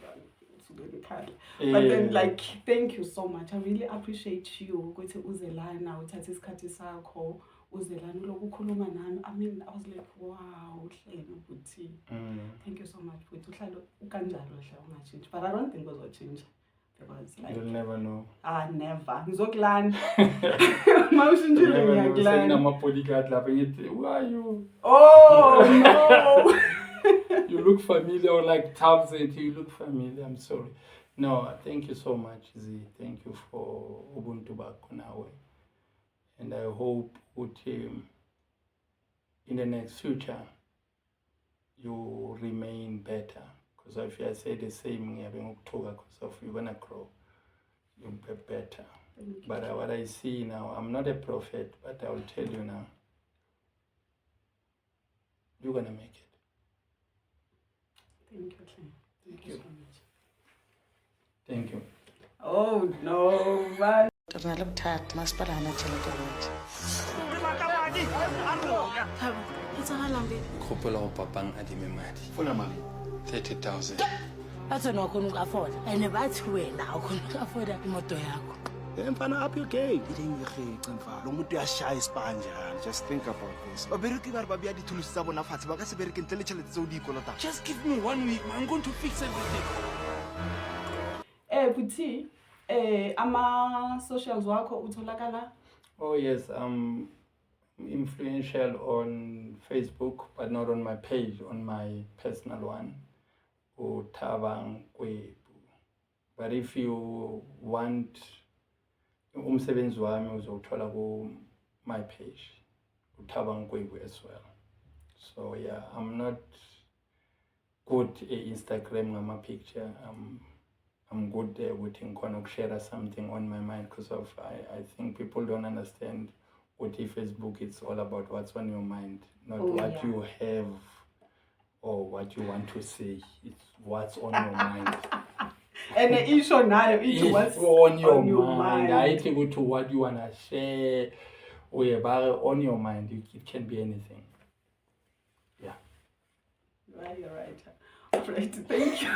[SPEAKER 4] but then like thank you so much. I really appreciate you ukuthi uze lana uthathe isikhathi sakho uze lana lokukhuluma nami. I mean I was like wow uhlelo buthi. Thank you so much futhi uhlalo ukanjalo hle ungachange, but I don't think uzochange. Because like,
[SPEAKER 5] you'll never know.
[SPEAKER 4] Never. Ngizokulanda. Mawushintshile ngiyakulanda.
[SPEAKER 5] Nama bodyguard lapha ngithi, who are you?
[SPEAKER 4] Oh no.
[SPEAKER 5] You look familiar, or like Tabs said, you look familiar. I'm sorry. No, thank you so much, Z. Thank you for Ubuntu bakho nawe. And I hope in the next future you remain better. Because if I say the same, you're going to grow. You'll be better. But what I see now, I'm not a prophet, but I will tell you now, you're going to make it.
[SPEAKER 4] Thank you. Thank you so much.
[SPEAKER 5] Thank you.
[SPEAKER 4] Oh, no, man.
[SPEAKER 6] Kgopela go papang adime madi.
[SPEAKER 1] Funa mali.
[SPEAKER 6] 30,000.
[SPEAKER 9] That's not going to afford. And if I swear now, I couldn't afford that motor. Mfana, up your game. Lo muntu uyashaya isipanja.
[SPEAKER 1] Just think about this. Babereki ba re ba bea dithulusi tsa bona fatshe ba ka se bereke ntle le tšhelete tse o di ikolotang.
[SPEAKER 2] Just give me 1 week, man. I'm going to fix everything.
[SPEAKER 4] Buti, ama socials wakho utholakala?
[SPEAKER 5] Oh yes, I'm influential on Facebook, but not on my page, on my personal one, Uthabang Kwebu. But if you want umsebenzi wami uzothola ku my page, Uthabang Kwebu as well. So yeah, I'm not good at Instagram ngama picture. I'm good with share something on my mind because of I think people don't understand what Facebook it's all about what's on your mind, not what you have or what you want to say. It's what's on your mind.
[SPEAKER 4] And the issue now is what's
[SPEAKER 5] on your mind. I think to what you wanna share or on your mind. It can be anything. Yeah.
[SPEAKER 4] Right, you're right. All right, thank you.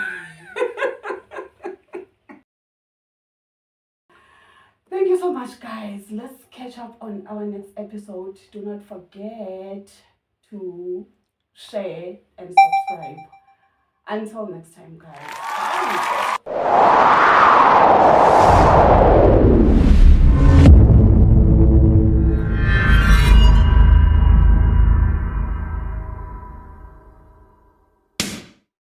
[SPEAKER 4] Thank you so much, guys. Let's catch up on our next episode. Do not forget to share and subscribe. Until next time, guys. Bye.